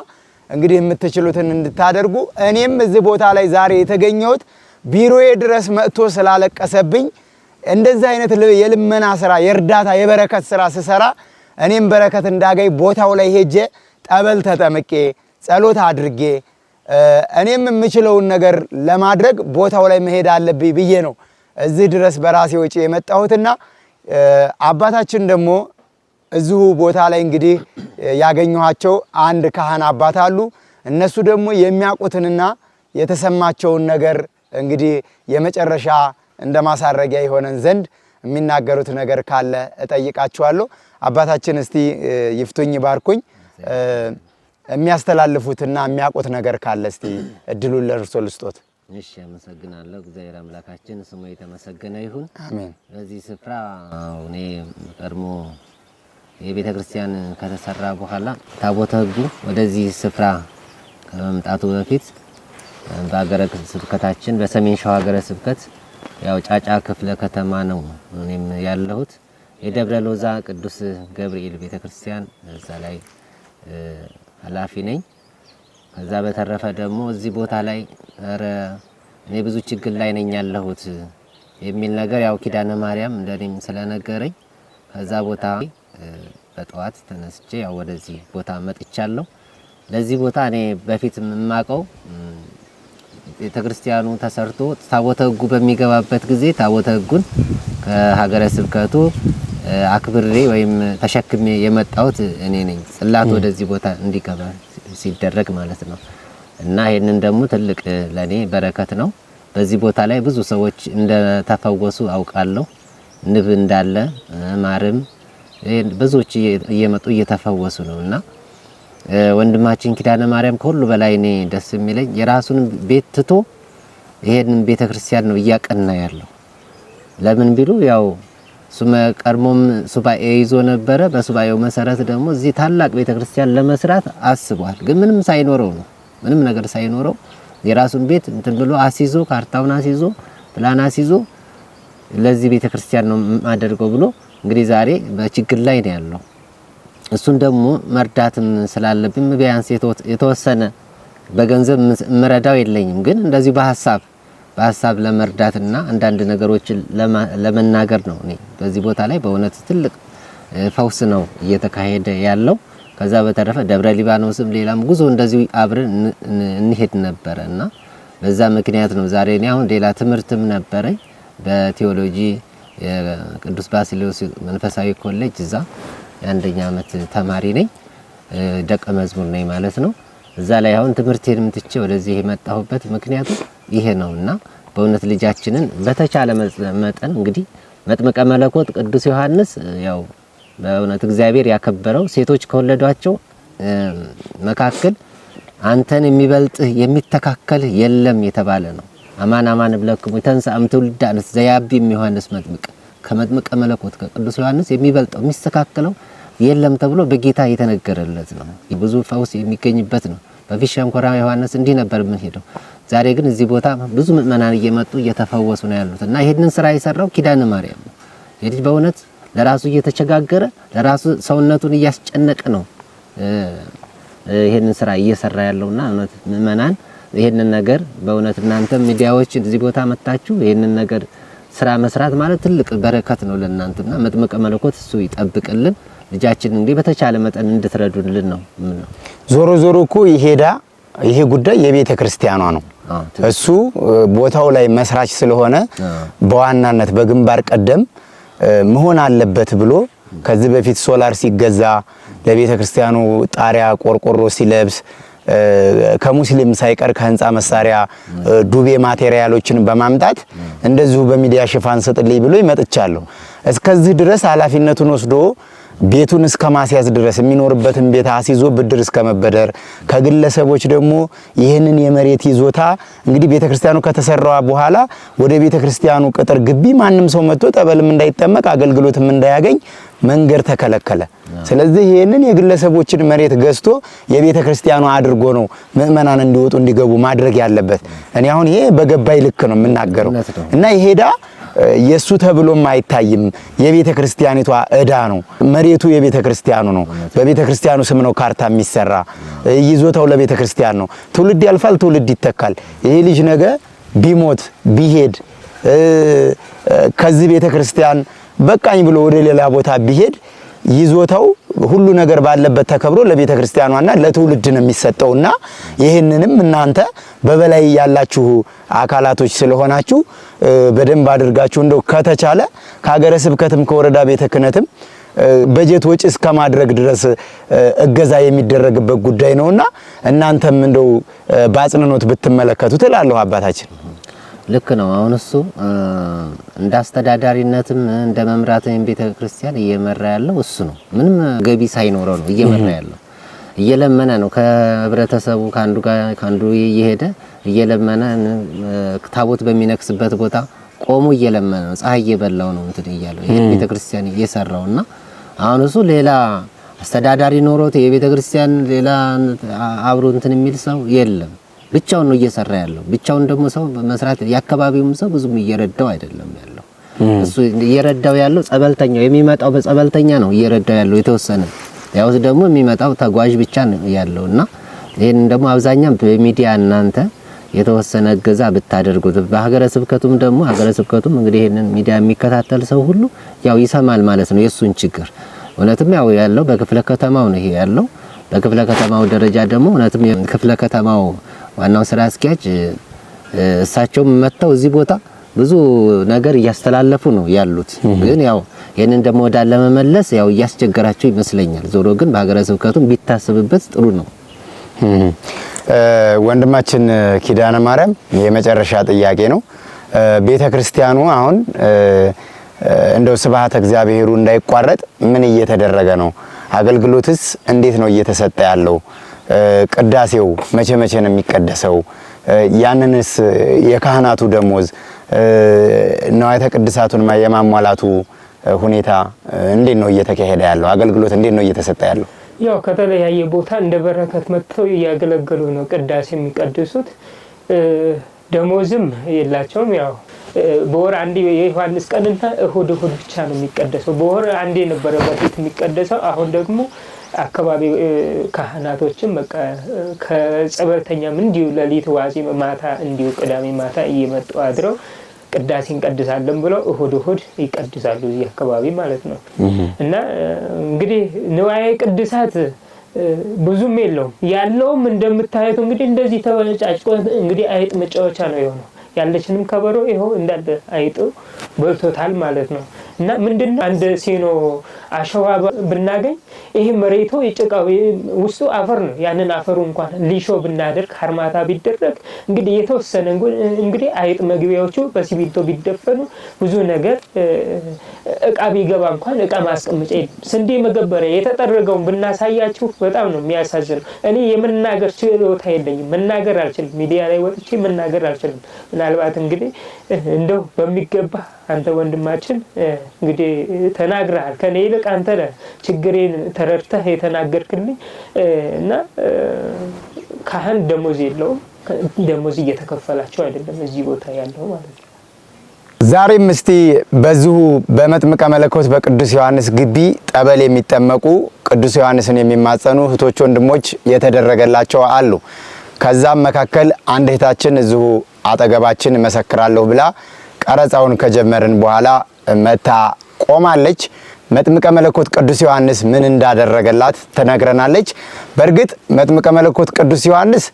እንግዲህ የምትችሉትን እንድታደርጉ እኔም እዚህ ቦታ ላይ ዛሬ የተገኘሁት ቢሮዬ ድረስ መጥቶ ስላለቀሰብኝ እንደዚህ አይነት የልመና ስራ የእርዳታ የበረከት ስራ ስሰራ እኔም በረከት እንዳገኝ ቦታው ላይ ሄጄ ጠበል ተጠምቄ ጸሎት አድርጌ እኔም የምችለውን ነገር ለማድረግ ቦታው ላይ መሄድ አለብኝ ብዬ ነው እዚህ ድረስ በራሴ ወጪ የመጣሁትና አባታችን ደግሞ እዚሁ ቦታ ላይ እንግዲህ ያገኘኋቸው አንድ ካህን አባት አሉ። እነሱ ደግሞ የሚያውቁትንና የተሰማቸውን ነገር እንግዲህ የመጨረሻ እንደማሳረጊያ ይሆነን ዘንድ የሚናገሩት ነገር ካለ እጠይቃቸዋለሁ። አባታችን እስቲ ይፍቱኝ ባርኩኝ፣ የሚያስተላልፉትና የሚያውቁት ነገር ካለ እስቲ እድሉን ለእርሶ ልስጦት። እሺ፣ አመሰግናለሁ። እግዚአብሔር አምላካችን ስሙ የተመሰገነ ይሁን። አሜን። በዚህ ስፍራ እኔ ቀድሞ የቤተ ክርስቲያን ከተሰራ በኋላ ታቦተ ሕጉ ወደዚህ ስፍራ ከመምጣቱ በፊት በአገረ ስብከታችን በሰሜን ሸዋ ሀገረ ስብከት ያው ጫጫ ክፍለ ከተማ ነው እኔም ያለሁት። የደብረ ሎዛ ቅዱስ ገብርኤል ቤተክርስቲያን እዛ ላይ ኃላፊ ነኝ። ከዛ በተረፈ ደግሞ እዚህ ቦታ ላይ እኔ ብዙ ችግር ላይ ነኝ ያለሁት የሚል ነገር ያው ኪዳነ ማርያም እንደኔም ስለነገረኝ ከዛ ቦታ በጠዋት ተነስቼ ያው ወደዚህ ቦታ መጥቻለሁ። ለዚህ ቦታ እኔ በፊት የማውቀው ቤተክርስቲያኑ ተሰርቶ ታቦተ ሕጉ በሚገባበት ጊዜ ታቦተ ሕጉን ከሀገረ ስብከቱ አክብሬ ወይም ተሸክሜ የመጣሁት እኔ ነኝ። ጽላት ወደዚህ ቦታ እንዲገባ ሲደረግ ማለት ነው። እና ይሄንን ደግሞ ትልቅ ለኔ በረከት ነው። በዚህ ቦታ ላይ ብዙ ሰዎች እንደተፈወሱ አውቃለሁ። ንብ እንዳለ ማርም ብዙዎች እየመጡ እየተፈወሱ ነውና ወንድማችን ኪዳነ ማርያም ከሁሉ በላይ እኔ ደስ የሚለኝ የራሱን ቤት ትቶ ይሄንን ቤተክርስቲያን ነው እያቀና ያለው። ለምን ቢሉ ያው ቀድሞም ሱባኤ ይዞ ነበረ። በሱባኤው መሰረት ደግሞ እዚህ ታላቅ ቤተክርስቲያን ለመስራት አስቧል። ግን ምንም ሳይኖረው ነው ምንም ነገር ሳይኖረው የራሱን ቤት እንትን ብሎ አሲዞ ካርታውን አሲዞ ፕላን አሲዞ ለዚህ ቤተክርስቲያን ነው ማደርገው ብሎ እንግዲህ ዛሬ በችግር ላይ ነው ያለው። እሱን ደግሞ መርዳትም ስላለብኝ ቢያንስ የተወሰነ በገንዘብ መረዳው የለኝም፣ ግን እንደዚህ በሐሳብ ለመርዳትና አንዳንድ ነገሮችን ለመናገር ነው። እኔ በዚህ ቦታ ላይ በእውነት ትልቅ ፈውስ ነው እየተካሄደ ያለው። ከዛ በተረፈ ደብረ ሊባኖስም ሌላም ጉዞ እንደዚህ አብረን እንሄድ ነበርና በዛ ምክንያት ነው ዛሬ እኔ አሁን ሌላ ትምህርትም ነበረኝ በቴዎሎጂ የቅዱስ ባስልዮስ መንፈሳዊ ኮሌጅ እዛ የአንደኛ ዓመት ተማሪ ነኝ፣ ደቀ መዝሙር ነኝ ማለት ነው። እዛ ላይ አሁን ትምህርቴንም ትቼ ወደዚህ የመጣሁበት ምክንያቱ ይሄ ነውና በእውነት ልጃችንን በተቻለ መጠን እንግዲህ መጥምቀ መለኮት ቅዱስ ዮሐንስ ያው በእውነት እግዚአብሔር ያከበረው ሴቶች ከወለዷቸው መካከል አንተን የሚበልጥህ የሚተካከል የለም የተባለ ነው። አማን አማን ብለክሙ ተንሳም ትውልድ አንስ ዘያቢ ዮሐንስ መጥምቅ ከመጥምቀ መለኮት ከቅዱስ ዮሐንስ የሚበልጠው የሚስተካከለው የለም ተብሎ በጌታ የተነገረለት ነው። ብዙ ፈውስ የሚገኝበት ነው። በፊት ሸንኮራ ዮሐንስ እንዲህ ነበር ምን ሄደው። ዛሬ ግን እዚህ ቦታ ብዙ ምእመናን እየመጡ እየተፈወሱ ነው ያሉት እና ይሄንን ስራ የሰራው ኪዳነ ማርያም ነው። የልጅ በእውነት ለራሱ እየተቸጋገረ ለራሱ ሰውነቱን እያስጨነቀ ነው ይሄንን ስራ እየሰራ ያለውና እውነት ምእመናን ይሄንን ነገር በእውነት እናንተ ሚዲያዎች እዚህ ቦታ መጣችሁ ይሄንን ነገር ስራ መስራት ማለት ትልቅ በረከት ነው ለእናንተና መጥምቀ መለኮት እሱ ይጠብቅልን። ልጃችን እንግዲህ በተቻለ መጠን እንድትረዱልን ነው። ዞሮ እኮ ይሄ ጉዳይ የቤተ ክርስቲያኗ ነው። እሱ ቦታው ላይ መስራች ስለሆነ በዋናነት በግንባር ቀደም መሆን አለበት ብሎ ከዚህ በፊት ሶላር ሲገዛ ለቤተ ክርስቲያኑ ጣሪያ ቆርቆሮ ሲለብስ ከሙስሊም ሳይቀር ከህንፃ መሳሪያ ዱቤ ማቴሪያሎችን በማምጣት እንደዚሁ በሚዲያ ሽፋን ሰጥልኝ ብሎ ይመጥቻለሁ። እስከዚህ ድረስ ኃላፊነቱን ወስዶ ቤቱን እስከ ማስያዝ ድረስ የሚኖርበትን ቤት አስይዞ ብድር እስከ መበደር ከግለሰቦች ደግሞ ይህንን የመሬት ይዞታ እንግዲህ ቤተክርስቲያኑ ከተሰራዋ በኋላ ወደ ቤተክርስቲያኑ ቅጥር ግቢ ማንም ሰው መጥቶ ጠበልም እንዳይጠመቅ አገልግሎትም እንዳያገኝ መንገድ ተከለከለ። ስለዚህ ይህንን የግለሰቦችን መሬት ገዝቶ የቤተክርስቲያኑ አድርጎ ነው ምእመናን እንዲወጡ እንዲገቡ ማድረግ ያለበት። እኔ አሁን ይሄ በገባይ ልክ ነው የምናገረው እና ይሄዳ የሱ ተብሎም አይታይም። የቤተ ክርስቲያኒቷ እዳ ነው። መሬቱ የቤተ ክርስቲያኑ ነው። በቤተ ክርስቲያኑ ስም ነው ካርታ የሚሰራ። ይዞታው ለቤተ ክርስቲያን ነው። ትውልድ ያልፋል፣ ትውልድ ይተካል። ይሄ ልጅ ነገ ቢሞት ቢሄድ ከዚህ ቤተ ክርስቲያን በቃኝ ብሎ ወደ ሌላ ቦታ ቢሄድ ይዞታው ሁሉ ነገር ባለበት ተከብሮ ለቤተ ክርስቲያኗና ለትውልድ ነው የሚሰጠውና ይሄንንም እናንተ በበላይ ያላችሁ አካላቶች ስለሆናችሁ በደንብ አድርጋችሁ እንደው ከተቻለ ከሀገረ ስብከትም ከወረዳ ቤተ ክህነትም በጀት ወጪ እስከ ማድረግ ድረስ እገዛ የሚደረግበት ጉዳይ ነውና እናንተም እንደው በአጽንኖት ብትመለከቱት እላለሁ አባታችን። ልክ ነው። አሁን እሱ እንደ አስተዳዳሪነትም እንደ መምራትም ቤተ ክርስቲያን እየመራ ያለው እሱ ነው። ምንም ገቢ ሳይኖረው ነው እየመራ ያለው። እየለመነ ነው ከህብረተሰቡ ካንዱ እየሄደ እየለመነ ታቦት በሚነክስበት ቦታ ቆሞ እየለመነ ነው። ፀሐይ እየበላው ነው እንትን እያለው ይሄ ቤተ ክርስቲያን እየሰራውና አሁን እሱ ሌላ አስተዳዳሪ ኖሮት የቤተ ክርስቲያን ሌላ አብሮ እንትን የሚል ሰው የለም። ብቻውን ነው እየሰራ ያለው። ብቻውን ደግሞ ሰው መስራት ያከባቢውም ሰው ብዙም እየረዳው አይደለም ያለው። እሱ እየረዳው ያለው ጸበልተኛው የሚመጣው በጸበልተኛ ነው እየረዳው ያለው የተወሰነ። ያው ደግሞ የሚመጣው ተጓዥ ብቻ ነው ያለውና ይሄን ደግሞ አብዛኛው በሚዲያ እናንተ የተወሰነ እገዛ ብታደርጉት በሀገረ ስብከቱም ደግሞ ሀገረ ስብከቱም እንግዲህ ይሄንን ሚዲያ የሚከታተል ሰው ሁሉ ያው ይሰማል ማለት ነው የሱን ችግር። እውነትም ያው ያለው በክፍለ ከተማው ነው ይሄ ያለው። በክፍለ ከተማው ደረጃ ደግሞ እውነትም የክፍለ ከተማው ዋናው ስራ አስኪያጅ እሳቸው መጥተው እዚህ ቦታ ብዙ ነገር እያስተላለፉ ነው ያሉት። ግን ያው ይሄንን ደግሞ ወዳለ መመለስ ያው እያስቸገራቸው ይመስለኛል። ዞሮ ግን በሀገረ ስብከቱም ቢታሰብበት ጥሩ ነው። ወንድማችን ኪዳነ ማርያም የመጨረሻ ጥያቄ ነው። ቤተ ክርስቲያኑ አሁን እንደው ስብሐተ እግዚአብሔሩ እንዳይቋረጥ ምን እየተደረገ ነው? አገልግሎትስ እንዴት ነው እየተሰጠ ያለው? ቅዳሴው መቼ ነው የሚቀደሰው? ያንንስ የካህናቱ ደሞዝ ንዋያተ ቅድሳቱን የማሟላቱ ሁኔታ እንዴት ነው እየተካሄደ ያለው? አገልግሎት እንዴት ነው እየተሰጠ ያለው? ያው ከተለያየ ቦታ እንደ በረከት መጥተው እያገለገሉ ነው ቅዳሴ የሚቀድሱት። ደሞዝም የላቸውም። ያው በወር አንዴ የዮሐንስ ቀንና እሁድ ብቻ ነው የሚቀደሰው። በወር አንዴ ነበረ በፊት የሚቀደሰው። አሁን ደግሞ አካባቢ ካህናቶችም በቃ ከጸበልተኛም እንዲሁ ሌሊት ዋዜማ ማታ እንዲሁ ቅዳሜ ማታ እየመጡ አድረው ቅዳሴ እንቀድሳለን ብለው እሁድ ይቀድሳሉ እዚህ አካባቢ ማለት ነው። እና እንግዲህ ንዋየ ቅድሳት ብዙም የለውም። ያለውም እንደምታዩት እንግዲህ እንደዚህ ተበጫጭቆ እንግዲህ አይጥ መጫወቻ ነው የሆነው። ያለችንም ከበሮ ይኸው እንዳለ አይጡ በልቶታል ማለት ነው። እና ምንድነው አንድ ሲኖ አሸዋ ብናገኝ ይሄ መሬቱ የጭቃው ውስጡ አፈር ነው። ያንን አፈሩ እንኳን ሊሾ ብናደርግ አርማታ ቢደረግ እንግዲህ የተወሰነ እንግዲህ አይጥ መግቢያዎቹ በሲሚንቶ ቢደፈኑ ብዙ ነገር እቃ ቢገባ እንኳን እቃ ማስቀመጫ ስንዴ መገበሪያ የተጠረገውን ብናሳያችሁ በጣም ነው የሚያሳዝነው። እኔ የመናገር ችሎታ የለኝም፣ መናገር አልችልም። ሚዲያ ላይ ወጥቼ መናገር አልችልም። ምናልባት እንግዲህ እንደው በሚገባ አንተ ወንድማችን እንግዲህ ተናግረሃል። ከኔ ይልቅ አንተ ችግሬን ተረድተህ የተናገርክልኝ እና ካህን ደሞዝ የለውም። ደሞዝ እየተከፈላቸው አይደለም እዚህ ቦታ ያለው ማለት ነው። ዛሬም እስቲ በዚሁ በመጥምቀ መለኮት በቅዱስ ዮሐንስ ግቢ ጠበል የሚጠመቁ ቅዱስ ዮሐንስን የሚማጸኑ እህቶች ወንድሞች የተደረገላቸው አሉ። ከዛም መካከል አንድ እህታችን እዚሁ አጠገባችን መሰክራለሁ ብላ ቀረጻውን ከጀመርን በኋላ መታ ቆማለች። መጥምቀ መለኮት ቅዱስ ዮሐንስ ምን እንዳደረገላት ተነግረናለች። በእርግጥ መጥምቀ መለኮት ቅዱስ ዮሐንስ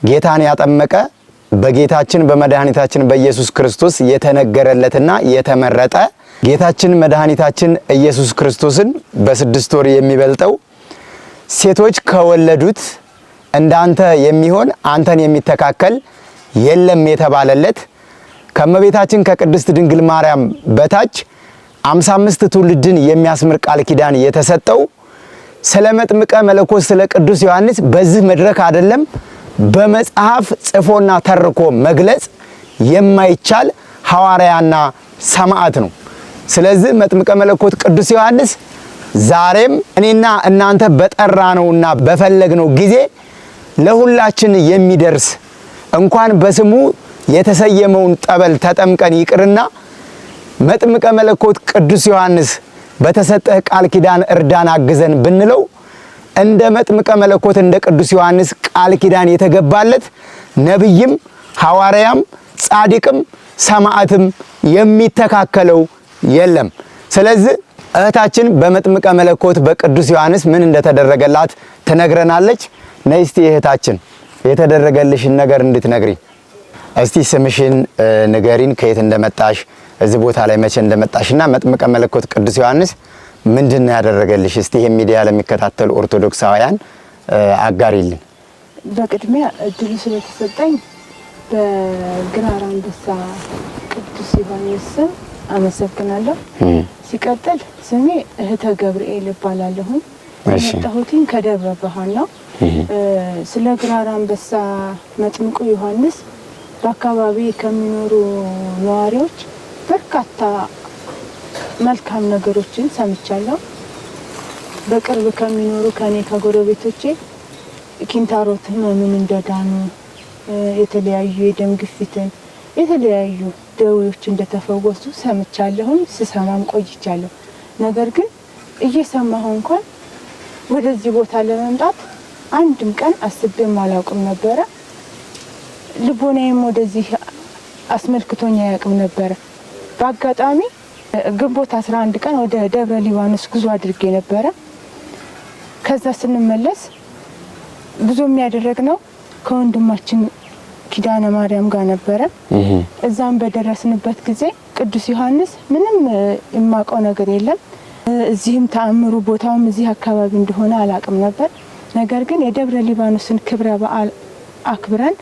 ጌታን ያጠመቀ በጌታችን በመድኃኒታችን በኢየሱስ ክርስቶስ የተነገረለትና የተመረጠ ጌታችን መድኃኒታችን ኢየሱስ ክርስቶስን በ6 ወር የሚበልጠው ሴቶች ከወለዱት እንዳንተ የሚሆን አንተን የሚተካከል የለም የተባለለት ከመቤታችን ከቅድስት ድንግል ማርያም በታች 55 ትውልድን የሚያስምር ቃል ኪዳን የተሰጠው ስለ መጥምቀ መለኮት ስለ ቅዱስ ዮሐንስ በዚህ መድረክ አይደለም በመጽሐፍ ጽፎና ተርኮ መግለጽ የማይቻል ሐዋርያና ሰማዕት ነው። ስለዚህ መጥምቀ መለኮት ቅዱስ ዮሐንስ ዛሬም እኔና እናንተ በጠራነውና በፈለግነው ጊዜ ለሁላችን የሚደርስ እንኳን በስሙ የተሰየመውን ጠበል ተጠምቀን ይቅርና መጥምቀ መለኮት ቅዱስ ዮሐንስ በተሰጠህ ቃል ኪዳን እርዳን አግዘን ብንለው እንደ መጥምቀ መለኮት እንደ ቅዱስ ዮሐንስ ቃል ኪዳን የተገባለት ነብይም ሐዋርያም ጻድቅም ሰማዕትም የሚተካከለው የለም። ስለዚህ እህታችን በመጥምቀ መለኮት በቅዱስ ዮሐንስ ምን እንደተደረገላት ትነግረናለች። ነይ እስቲ እህታችን የተደረገልሽን ነገር እንድትነግሪ እስቲ ስምሽን ንገሪን፣ ከየት እንደመጣሽ እዚህ ቦታ ላይ መቼ እንደመጣሽና መጥምቀ መለኮት ቅዱስ ዮሐንስ ምንድነው ያደረገልሽ? እስቲ ይሄ ሚዲያ ለሚከታተሉ ኦርቶዶክሳውያን አጋሪልን። በቅድሚያ እድሉ ስለተሰጠኝ በግራር አንበሳ ቅዱስ ዮሐንስ ስም አመሰግናለሁ። ሲቀጥል ስሜ እህተ ገብርኤል እባላለሁ። የመጣሁትኝ ከደብረ ብርሃን ነው። ስለ ግራር አንበሳ መጥምቁ ዮሐንስ በአካባቢ ከሚኖሩ ነዋሪዎች በርካታ መልካም ነገሮችን ሰምቻለሁ። በቅርብ ከሚኖሩ ከኔ ከጎረቤቶቼ ኪንታሮት ህመምን እንደዳኑ፣ የተለያዩ የደም ግፊትን፣ የተለያዩ ደዌዎች እንደተፈወሱ ሰምቻለሁም ስሰማም ቆይቻለሁ። ነገር ግን እየሰማሁ እንኳን ወደዚህ ቦታ ለመምጣት አንድም ቀን አስቤም አላውቅም ነበረ። ልቦናዬም ወደዚህ አስመልክቶኝ አያውቅም ነበረ። በአጋጣሚ ግንቦት 11 ቀን ወደ ደብረ ሊባኖስ ጉዞ አድርጌ ነበረ። ከዛ ስንመለስ ጉዞ የሚያደርግነው ከወንድማችን ኪዳነ ማርያም ጋር ነበረ። እዛም በደረስንበት ጊዜ ቅዱስ ዮሐንስ ምንም የማውቀው ነገር የለም። እዚህም ተአምሩ ቦታውም እዚህ አካባቢ እንደሆነ አላውቅም ነበር። ነገር ግን የደብረ ሊባኖስን ክብረ በዓል አክብረን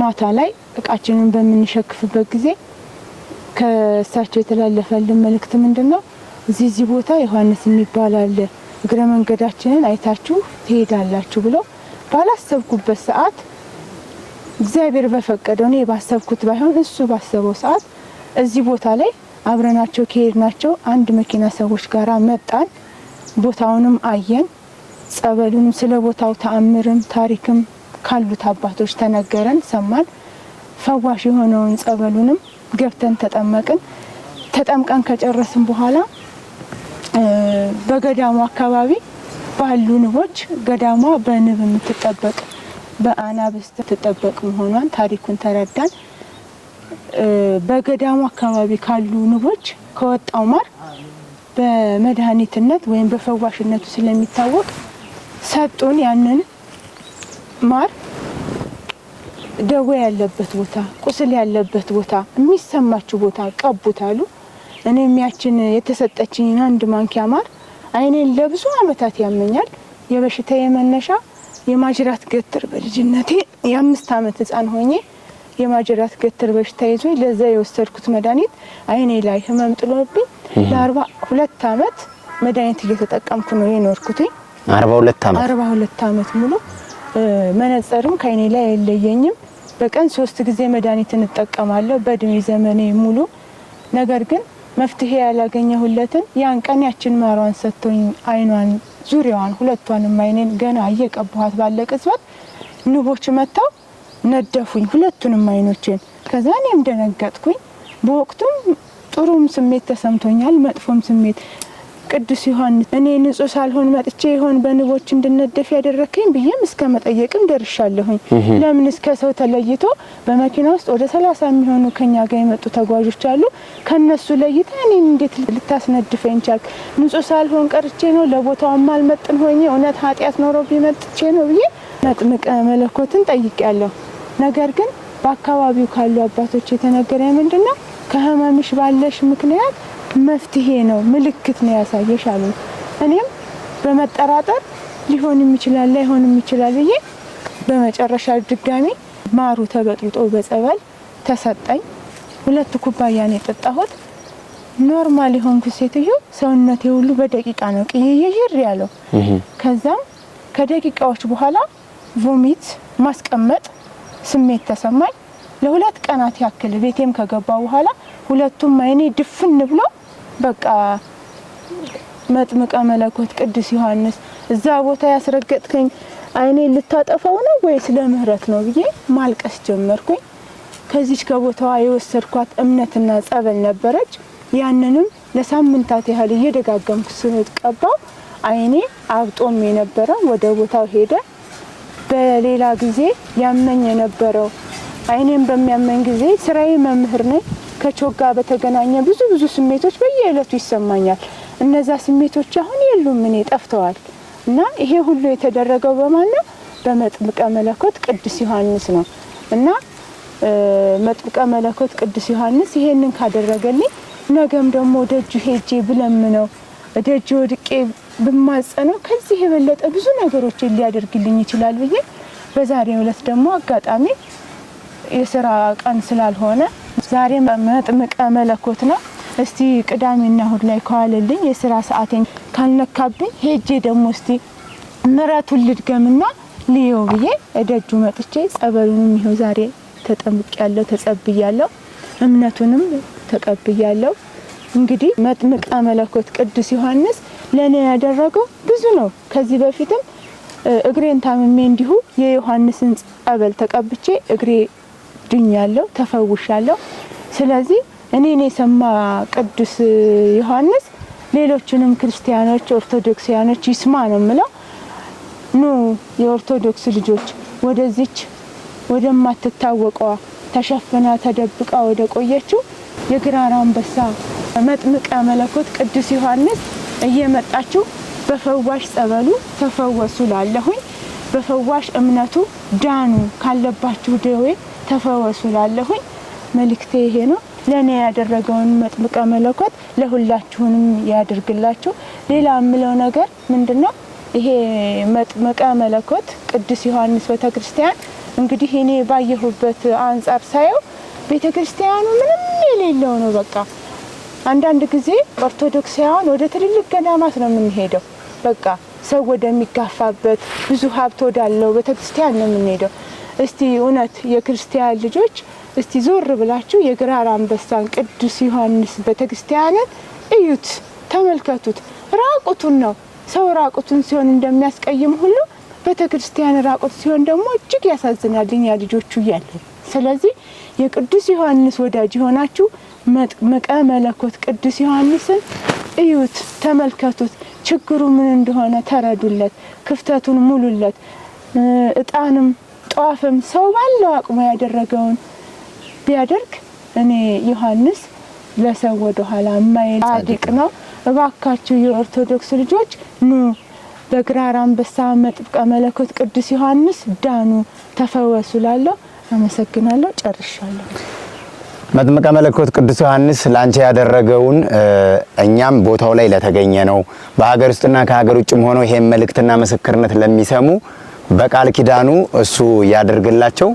ማታ ላይ እቃችንን በምንሸክፍበት ጊዜ ከእሳቸው የተላለፈልን መልእክት ምንድነው? እዚህ ቦታ ዮሐንስ የሚባል አለ፣ እግረ መንገዳችንን አይታችሁ ትሄዳላችሁ ብሎ ባላሰብኩበት ሰዓት እግዚአብሔር በፈቀደው እኔ ባሰብኩት ባይሆን እሱ ባሰበው ሰዓት እዚህ ቦታ ላይ አብረናቸው ከሄድናቸው አንድ መኪና ሰዎች ጋራ መጣን። ቦታውንም አየን። ጸበሉንም ስለ ቦታው ተአምርም ታሪክም ካሉት አባቶች ተነገረን፣ ሰማን። ፈዋሽ የሆነውን ጸበሉንም ገብተን ተጠመቅን። ተጠምቀን ከጨረስን በኋላ በገዳሙ አካባቢ ባሉ ንቦች ገዳሟ በንብ የምትጠበቅ በአናብስት ትጠበቅ መሆኗን ታሪኩን ተረዳን። በገዳሙ አካባቢ ካሉ ንቦች ከወጣው ማር በመድኃኒትነት ወይም በፈዋሽነቱ ስለሚታወቅ ሰጡን። ያንን ማር ደዌ ያለበት ቦታ፣ ቁስል ያለበት ቦታ፣ የሚሰማችሁ ቦታ ቀቡት አሉ። እኔም ያችን የተሰጠችኝን አንድ ማንኪያ ማር አይኔን ለብዙ አመታት ያመኛል። የበሽታዬ መነሻ የማጅራት ገትር በልጅነቴ የ5 አመት ህፃን ሆኜ የማጅራት ገትር በሽታ ይዞኝ ለዛ የወሰድኩት መድኃኒት አይኔ ላይ ህመም ጥሎብኝ ለ42 አመት መድኃኒት እየተጠቀምኩ ነው የኖርኩት። 42 አመት ሙሉ መነጽርም ከአይኔ ላይ አይለየኝም። በቀን 3 ጊዜ መድኃኒትን እጠቀማለሁ በእድሜ ዘመኔ ሙሉ። ነገር ግን መፍትሄ ያላገኘሁለትን ያን ቀን ያችን ማሯን ሰጥቶኝ አይኗን ዙሪያዋን ሁለቷንም አይኔን ገና እየቀባኋት ባለ ቅጽበት ንቦች መጥተው ነደፉኝ ሁለቱንም አይኖቼን። ከዛ እኔም ደነገጥኩኝ። በወቅቱም ጥሩም ስሜት ተሰምቶኛል፣ መጥፎም ስሜት። ቅዱስ ዮሐንስ እኔ ንጹህ ሳልሆን መጥቼ ይሆን በንቦች እንድነደፍ ያደረከኝ ብዬም እስከ መጠየቅም ደርሻለሁኝ። ለምን እስከ ሰው ተለይቶ በመኪና ውስጥ ወደ 30 የሚሆኑ ከኛ ጋር የመጡ ተጓዦች አሉ። ከነሱ ለይተ እኔን እንዴት ልታስነድፈኝ ቻልክ? ንጹህ ሳልሆን ቀርቼ ነው? ለቦታው ማልመጥን ሆኜ እውነት ኃጢያት ኖሮ ቢመጥቼ ነው ብዬ መጥምቀ መለኮትን ጠይቄያለሁ። ነገር ግን በአካባቢው ካሉ አባቶች የተነገረ ምንድነው? ከህመምሽ ባለሽ ምክንያት መፍትሄ ነው፣ ምልክት ነው ያሳየሽ አሉ። እኔም በመጠራጠር ሊሆንም ይችላል ላይሆንም ይችላል ብዬ በመጨረሻ ድጋሚ ማሩ ተበጥብጦ በጸበል ተሰጠኝ። 2 ኩባያ ነው የጠጣሁት። ኖርማል የሆንኩ ሴትዮ ሰውነቴ ሁሉ በደቂቃ ነው ቅይይር ያለው። ከዛም ከደቂቃዎች በኋላ ቮሚት ማስቀመጥ ስሜት ተሰማኝ። ለ2 ቀናት ያክል ቤቴም ከገባ በኋላ ሁለቱም አይኔ ድፍን ብሎ በቃ መጥምቀ መለኮት ቅዱስ ዮሐንስ እዛ ቦታ ያስረገጥከኝ አይኔ ልታጠፋው ነው ወይስ ለምህረት ነው ብዬ ማልቀስ ጀመርኩኝ። ከዚች ከቦታዋ የወሰድኳት እምነትና ጸበል ነበረች። ያንንም ለሳምንታት ያህል እየደጋገምኩ ስንቀባው አይኔ አብጦም የነበረው ወደ ቦታው ሄደ። በሌላ ጊዜ ያመኝ የነበረው አይኔም በሚያመኝ ጊዜ ስራዬ መምህር ነኝ። ከቾጋ በተገናኘ ብዙ ስሜቶች በየዕለቱ ይሰማኛል። እነዛ ስሜቶች አሁን የሉም፣ እኔ ጠፍተዋል። እና ይሄ ሁሉ የተደረገው በማን ነው? በመጥምቀ መለኮት ቅዱስ ዮሐንስ ነው። እና መጥምቀ መለኮት ቅዱስ ዮሐንስ ይሄንን ካደረገልኝ ነገም ደግሞ ደጁ ሄጄ ብለምነው እደጅ ወድቄ በማጸነው ከዚህ የበለጠ ብዙ ነገሮችን ሊያደርግልኝ ይችላል ብዬ በዛሬው ዕለት ደግሞ አጋጣሚ የሥራ ቀን ስላልሆነ ዛሬ መጥምቀ መለኮት ነው። እስቲ ቅዳሜና እሁድ ላይ ከዋለልኝ የሥራ ሰዓቴን ካልነካብኝ ሄጄ ደግሞ እስቲ ምሕረቱን ልድገምና ልየው ብዬ እደጁ መጥቼ ጸበሉንም ይኸው ዛሬ ተጠምቄያለሁ፣ ተጸብያለሁ፣ እምነቱንም ተቀብያለሁ። እንግዲህ መጥምቀ መለኮት ቅዱስ ዮሐንስ ለኔ ያደረገው ብዙ ነው። ከዚህ በፊትም እግሬን ታምሜ እንዲሁ የዮሐንስን ጸበል ተቀብቼ እግሬ ድኛለሁ፣ ተፈውሻለሁ። ስለዚህ እኔን የሰማ ቅዱስ ዮሐንስ ሌሎችንም ክርስቲያኖች ኦርቶዶክሳውያኖች ይስማ ነው የምለው። ኑ የኦርቶዶክስ ልጆች ወደዚች ወደማትታወቀዋ ተሸፍና ተደብቃ ወደ ቆየችው የግራር አንበሳ መጥምቀ መለኮት ቅዱስ ዮሐንስ እየመጣችሁ በፈዋሽ ጸበሉ ተፈወሱ ላለሁኝ፣ በፈዋሽ እምነቱ ዳኑ፣ ካለባችሁ ደዌ ተፈወሱ ላለሁኝ መልእክቴ ይሄ ነው። ለኔ ያደረገውን መጥምቀ መለኮት ለሁላችሁንም ያድርግላችሁ። ሌላ የምለው ነገር ምንድነው? ይሄ መጥምቀ መለኮት ቅዱስ ዮሐንስ ቤተክርስቲያን እንግዲህ እኔ ባየሁበት አንጻር ሳየው ቤተክርስቲያኑ ምንም የሌለው ነው። በቃ አንዳንድ ጊዜ ኦርቶዶክሳውያን ወደ ትልልቅ ገዳማት ነው የምንሄደው። በቃ ሰው ወደሚጋፋበት ብዙ ሀብት ወዳለው ቤተክርስቲያን ነው የምንሄደው። እስቲ እውነት የክርስቲያን ልጆች እስቲ ዞር ብላችሁ የግራር አንበሳን ቅዱስ ዮሐንስ ቤተክርስቲያንን እዩት፣ ተመልከቱት። ራቁቱን ነው። ሰው ራቁቱን ሲሆን እንደሚያስቀይም ሁሉ ቤተክርስቲያን ራቁት ሲሆን ደግሞ እጅግ ያሳዝናል እኛ ልጆቹ እያለን። ስለዚህ የቅዱስ ዮሐንስ ወዳጅ ሆናችሁ መጥምቀ መለኮት ቅዱስ ዮሐንስን እዩት፣ ተመልከቱት። ችግሩ ምን እንደሆነ ተረዱለት፣ ክፍተቱን ሙሉለት። እጣንም ጧፍም ሰው ባለው አቅሙ ያደረገውን ቢያደርግ እኔ ዮሐንስ ለሰው ወደ ኋላ ማይል ጻድቅ ነው። እባካችሁ የኦርቶዶክስ ልጆች ኑ በግራር አንበሳ መጥምቀ መለኮት ቅዱስ ዮሐንስ ዳኑ፣ ተፈወሱ ላለሁ። አመሰግናለሁ። ጨርሻለሁ። መጥምቀ መለኮት ቅዱስ ዮሐንስ ላንቺ ያደረገውን እኛም ቦታው ላይ ለተገኘ ነው በሀገር ውስጥና ከሀገር ውጭም ሆነው ይሄን መልእክትና ምስክርነት ለሚሰሙ በቃል ኪዳኑ እሱ ያደርግላቸው።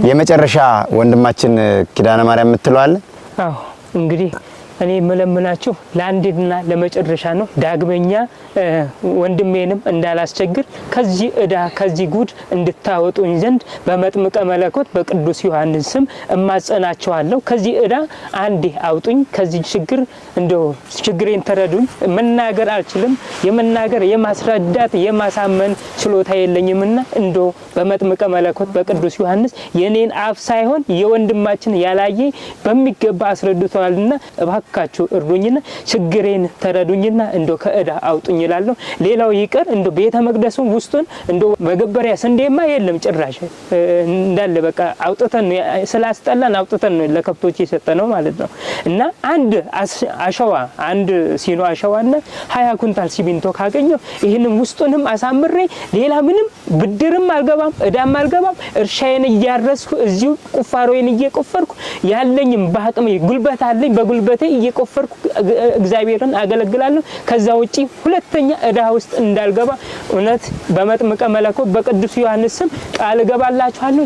የመጨረሻ ወንድማችን ኪዳነ ማርያም የምትለዋል? አዎ እንግዲህ እኔ መለምናችሁ ለአንድና ለመጨረሻ ነው። ዳግመኛ ወንድሜንም እንዳላስቸግር ከዚህ እዳ ከዚህ ጉድ እንድታወጡኝ ዘንድ በመጥምቀ መለኮት በቅዱስ ዮሐንስ ስም እማጸናችኋለሁ። ከዚህ እዳ አንዴ አውጡኝ፣ ከዚህ ችግር እንደው ችግሬን ተረዱኝ። መናገር አልችልም። የመናገር የማስረዳት የማሳመን ችሎታ የለኝምና እንደው በመጥምቀ መለኮት በቅዱስ ዮሐንስ የኔን አፍ ሳይሆን የወንድማችን ያላየ በሚገባ አስረድቷልና እባካችሁ እርዱኝና ችግሬን ተረዱኝና እንደው ከእዳ አውጡኝ ይላል። ሌላው ይቀር እንደው ቤተ መቅደሱ ውስጡን እንደው መገበሪያ ስንዴማ የለም ጭራሽ እንዳለ በቃ አውጥተን ስላስጠላን አውጥተን ለከብቶች የሰጠነው ማለት ነው። እና አንድ አሸዋ አንድ ሲኖ አሸዋና 20 ኩንታል ሲሚንቶ ካገኘው ይሄንን ውስጡንም አሳምሬ ሌላ ምንም ብድርም አልገባም እዳም አልገባም። እርሻዬን እያረስኩ እዚሁ ቁፋሮዬን እየቆፈርኩ ያለኝም በአቅሜ ጉልበት አለኝ በጉልበቴ እየቆፈርኩ እግዚአብሔርን አገለግላለሁ። ከዛ ውጪ ሁለተኛ እዳ ውስጥ እንዳልገባ እውነት በመጥምቀ መለኮት በቅዱስ ዮሐንስ ስም ቃል ገባላችኋለሁ።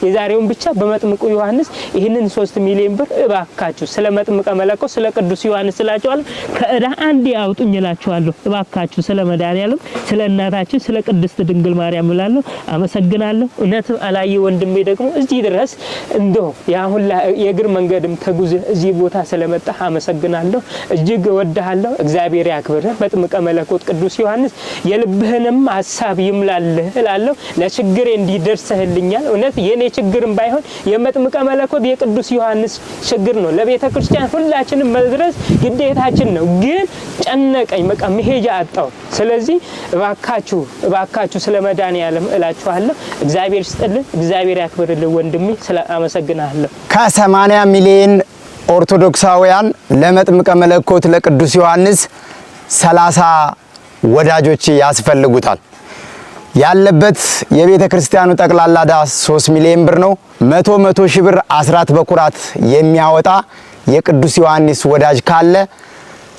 የዛሬውን ብቻ በመጥምቁ ዮሐንስ ይህንን 3 ሚሊዮን ብር እባካችሁ ስለ መጥምቀ መለኮት ስለ ቅዱስ ዮሐንስ ስላችኋለሁ ከእዳ አንዴ አውጡኝ እላችኋለሁ። እባካችሁ ስለ መድኃኒዓለም ስለ እናታችን ስለ ቅድስት ድንግል ማርያም እላለሁ። አመሰግናለሁ። እውነት አላየ ወንድሜ ደግሞ እዚህ ድረስ እንደው ያሁን የእግር መንገድም ተጉዘ እዚህ ቦታ ስለመጣ አመሰግናለሁ። እጅግ እወድሃለሁ። እግዚአብሔር ያክብርህ። መጥምቀ መለኮት ቅዱስ ዮሐንስ የልብህንም ሐሳብ ይምላልህ እላለሁ። ለችግሬ እንዲደርሰህልኛል። እውነት የኔ ችግርም ባይሆን የመጥምቀ መለኮት የቅዱስ ዮሐንስ ችግር ነው። ለቤተ ክርስቲያን ሁላችንም መድረስ ግዴታችን ነው። ግን ጨነቀኝ፣ በቃ መሄጃ አጣው። ስለዚህ እባካችሁ ስለ መድኃኒዓለም እላችኋለሁ። እግዚአብሔር ይስጥልን፣ እግዚአብሔር ያክብርልን ወንድሜ። ስለ አመሰግናለሁ። ከ80 ሚሊዮን ኦርቶዶክሳውያን ለመጥምቀ መለኮት ለቅዱስ ዮሐንስ 30 ወዳጆች ያስፈልጉታል። ያለበት የቤተ ክርስቲያኑ ጠቅላላ ዕዳ 3 ሚሊዮን ብር ነው። 100 ሺህ ብር አስራት በኩራት የሚያወጣ የቅዱስ ዮሐንስ ወዳጅ ካለ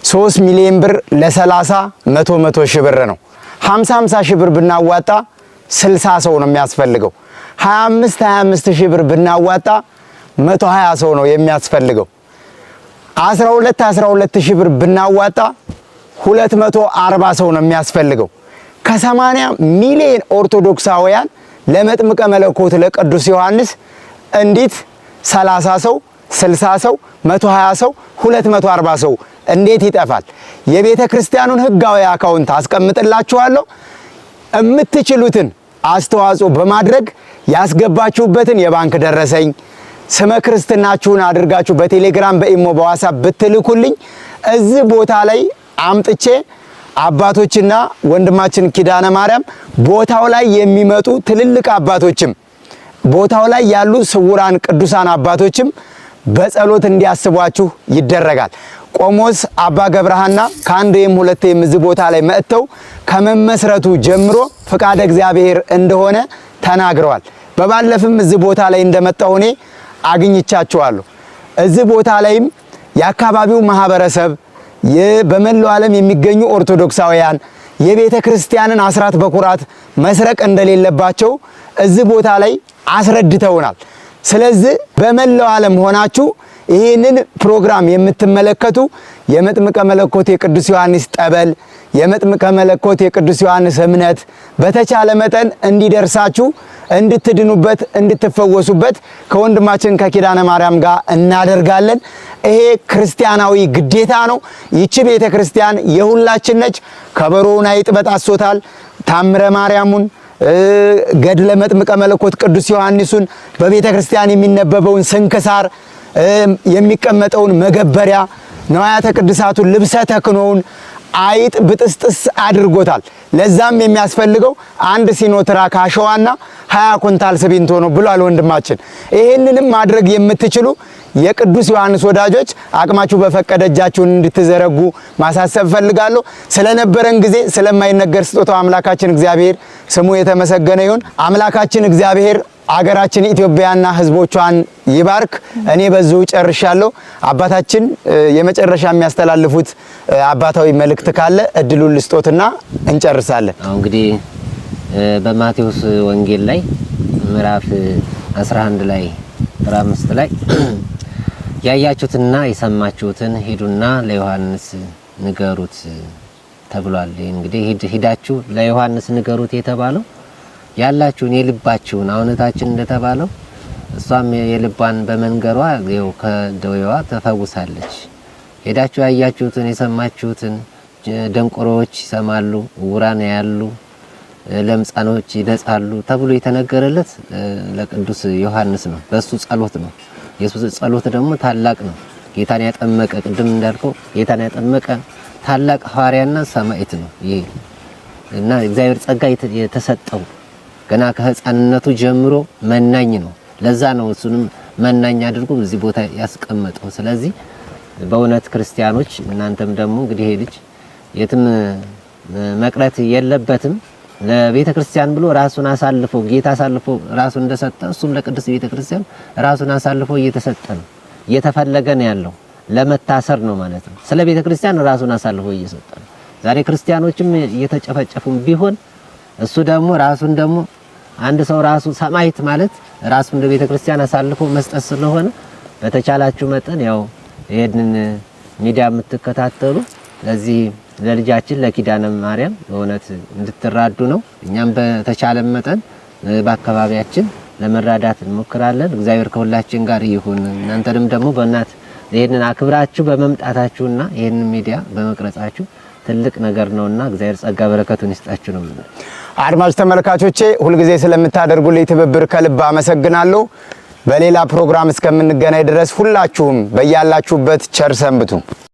3 ሚሊዮን ብር ለ30 100 ሺህ ብር ነው። 50 ሺህ ብር ብናዋጣ 60 ሰው ነው የሚያስፈልገው። 25 ሺህ ብር ብናዋጣ 120 ሰው ነው የሚያስፈልገው። 12 ሺህ ብር ብናዋጣ 240 ሰው ነው የሚያስፈልገው። ከ80 ሚሊዮን ኦርቶዶክሳውያን ለመጥምቀ መለኮት ለቅዱስ ዮሐንስ እንዴት 30 ሰው 60 ሰው 120 ሰው 240 ሰው እንዴት ይጠፋል? የቤተ ክርስቲያኑን ሕጋዊ አካውንት አስቀምጥላችኋለሁ። የምትችሉትን አስተዋጽኦ በማድረግ ያስገባችሁበትን የባንክ ደረሰኝ ስመ ክርስትናችሁን አድርጋችሁ በቴሌግራም በኢሞ በዋትስአፕ ብትልኩልኝ እዚህ ቦታ ላይ አምጥቼ አባቶችና ወንድማችን ኪዳነ ማርያም ቦታው ላይ የሚመጡ ትልልቅ አባቶችም ቦታው ላይ ያሉ ስውራን ቅዱሳን አባቶችም በጸሎት እንዲያስቧችሁ ይደረጋል። ቆሞስ አባ ገብረሃና ከአንዴም ሁለቴም እዚህ ቦታ ላይ መጥተው ከመመስረቱ ጀምሮ ፍቃደ እግዚአብሔር እንደሆነ ተናግረዋል። በባለፈም እዚህ ቦታ ላይ እንደመጣሁ እኔ አግኝቻቸዋለሁ። እዚህ ቦታ ላይም የአካባቢው ማህበረሰብ በመላው ዓለም የሚገኙ ኦርቶዶክሳውያን የቤተ ክርስቲያንን አስራት በኩራት መስረቅ እንደሌለባቸው እዚህ ቦታ ላይ አስረድተውናል። ስለዚህ በመላው ዓለም ሆናችሁ ይህንን ፕሮግራም የምትመለከቱ የመጥምቀ መለኮት የቅዱስ ዮሐንስ ጠበል የመጥምቀ መለኮት የቅዱስ ዮሐንስ እምነት በተቻለ መጠን እንዲደርሳችሁ እንድትድኑበት እንድትፈወሱበት ከወንድማችን ከኪዳነ ማርያም ጋር እናደርጋለን። ይሄ ክርስቲያናዊ ግዴታ ነው። ይቺ ቤተ ክርስቲያን የሁላችን ነች። ከበሮውን አይጥ በጣሶታል። ታምረ ማርያሙን ገድለ መጥምቀ መለኮት ቅዱስ ዮሐንስን በቤተ ክርስቲያን የሚነበበውን ስንክሳር የሚቀመጠውን መገበሪያ ነዋያተ ቅዱሳቱን ልብሰ ተክኖውን አይጥ ብጥስጥስ አድርጎታል። ለዛም የሚያስፈልገው 1 ሲኖትራክ አሸዋና 20 ኩንታል ሲሚንቶ ነው ብሏል ወንድማችን። ይሄንንም ማድረግ የምትችሉ የቅዱስ ዮሐንስ ወዳጆች አቅማችሁ በፈቀደ እጃችሁን እንድትዘረጉ ማሳሰብ ፈልጋለሁ። ስለነበረን ጊዜ ስለማይነገር ስጦታው አምላካችን እግዚአብሔር ስሙ የተመሰገነ ይሁን። አምላካችን እግዚአብሔር አገራችን ኢትዮጵያና ሕዝቦቿን ይባርክ። እኔ በዚሁ ጨርሻለሁ። አባታችን የመጨረሻ የሚያስተላልፉት አባታዊ መልእክት ካለ እድሉን ልስጦትና እንጨርሳለን። እንግዲህ በማቴዎስ ወንጌል ላይ ምዕራፍ 11 ላይ ቁጥር 5 ላይ ያያችሁትና የሰማችሁትን ሂዱና ለዮሐንስ ንገሩት ተብሏል። እንግዲህ ሂዳችሁ ለዮሐንስ ንገሩት የተባለው ያላችሁን የልባችሁን አውነታችን እንደተባለው እሷም የልባን በመንገሯ ይኸው ከደዌዋ ተፈውሳለች። ሄዳችሁ ያያችሁትን የሰማችሁትን ደንቆሮዎች ይሰማሉ፣ ዕውራን ያያሉ፣ ለምጻኖች ይነጻሉ ተብሎ የተነገረለት ለቅዱስ ዮሐንስ ነው። በሱ ጸሎት ነው። የሱ ጸሎት ደግሞ ታላቅ ነው። ጌታን ያጠመቀ ቅድም እንዳልከው ጌታን ያጠመቀ ታላቅ ሐዋርያና ሰማዕት ነው ይሄ እና እግዚአብሔር ጸጋ የተሰጠው ገና ከህፃንነቱ ጀምሮ መናኝ ነው። ለዛ ነው እሱንም መናኝ አድርጎ እዚህ ቦታ ያስቀመጠው። ስለዚህ በእውነት ክርስቲያኖች እናንተም ደግሞ እንግዲህ ይሄ ልጅ የትም መቅረት የለበትም። ለቤተ ክርስቲያን ብሎ ራሱን አሳልፎ ጌታ አሳልፎ ራሱን እንደሰጠ እሱም ለቅዱስ ቤተ ክርስቲያን ራሱን አሳልፎ እየተሰጠ ነው፣ እየተፈለገ ነው ያለው። ለመታሰር ነው ማለት ነው። ስለ ቤተ ክርስቲያን ራሱን አሳልፎ እየሰጠ ነው። ዛሬ ክርስቲያኖችም እየተጨፈጨፉም ቢሆን እሱ ደግሞ ራሱን ደግሞ አንድ ሰው ራሱ ሰማዕት ማለት ራሱን ለቤተ ክርስቲያን አሳልፎ መስጠት ስለሆነ በተቻላችሁ መጠን ያው ይሄንን ሚዲያ የምትከታተሉ ለዚህ ለልጃችን ለኪዳነ ማርያም በእውነት እንድትራዱ ነው። እኛም በተቻለ መጠን በአካባቢያችን ለመራዳት እንሞክራለን። እግዚአብሔር ከሁላችን ጋር ይሁን። እናንተንም ደግሞ በእናት ይሄንን አክብራችሁ በመምጣታችሁና ይሄንን ሚዲያ በመቅረጻችሁ ትልቅ ነገር ነውና እግዚአብሔር ጸጋ በረከቱን ይስጣችሁ ነው። አድማጭ ተመልካቾቼ ሁልጊዜ ስለምታደርጉልኝ ትብብር ከልብ አመሰግናለሁ። በሌላ ፕሮግራም እስከምንገናኝ ድረስ ሁላችሁም በያላችሁበት ቸር ሰንብቱ።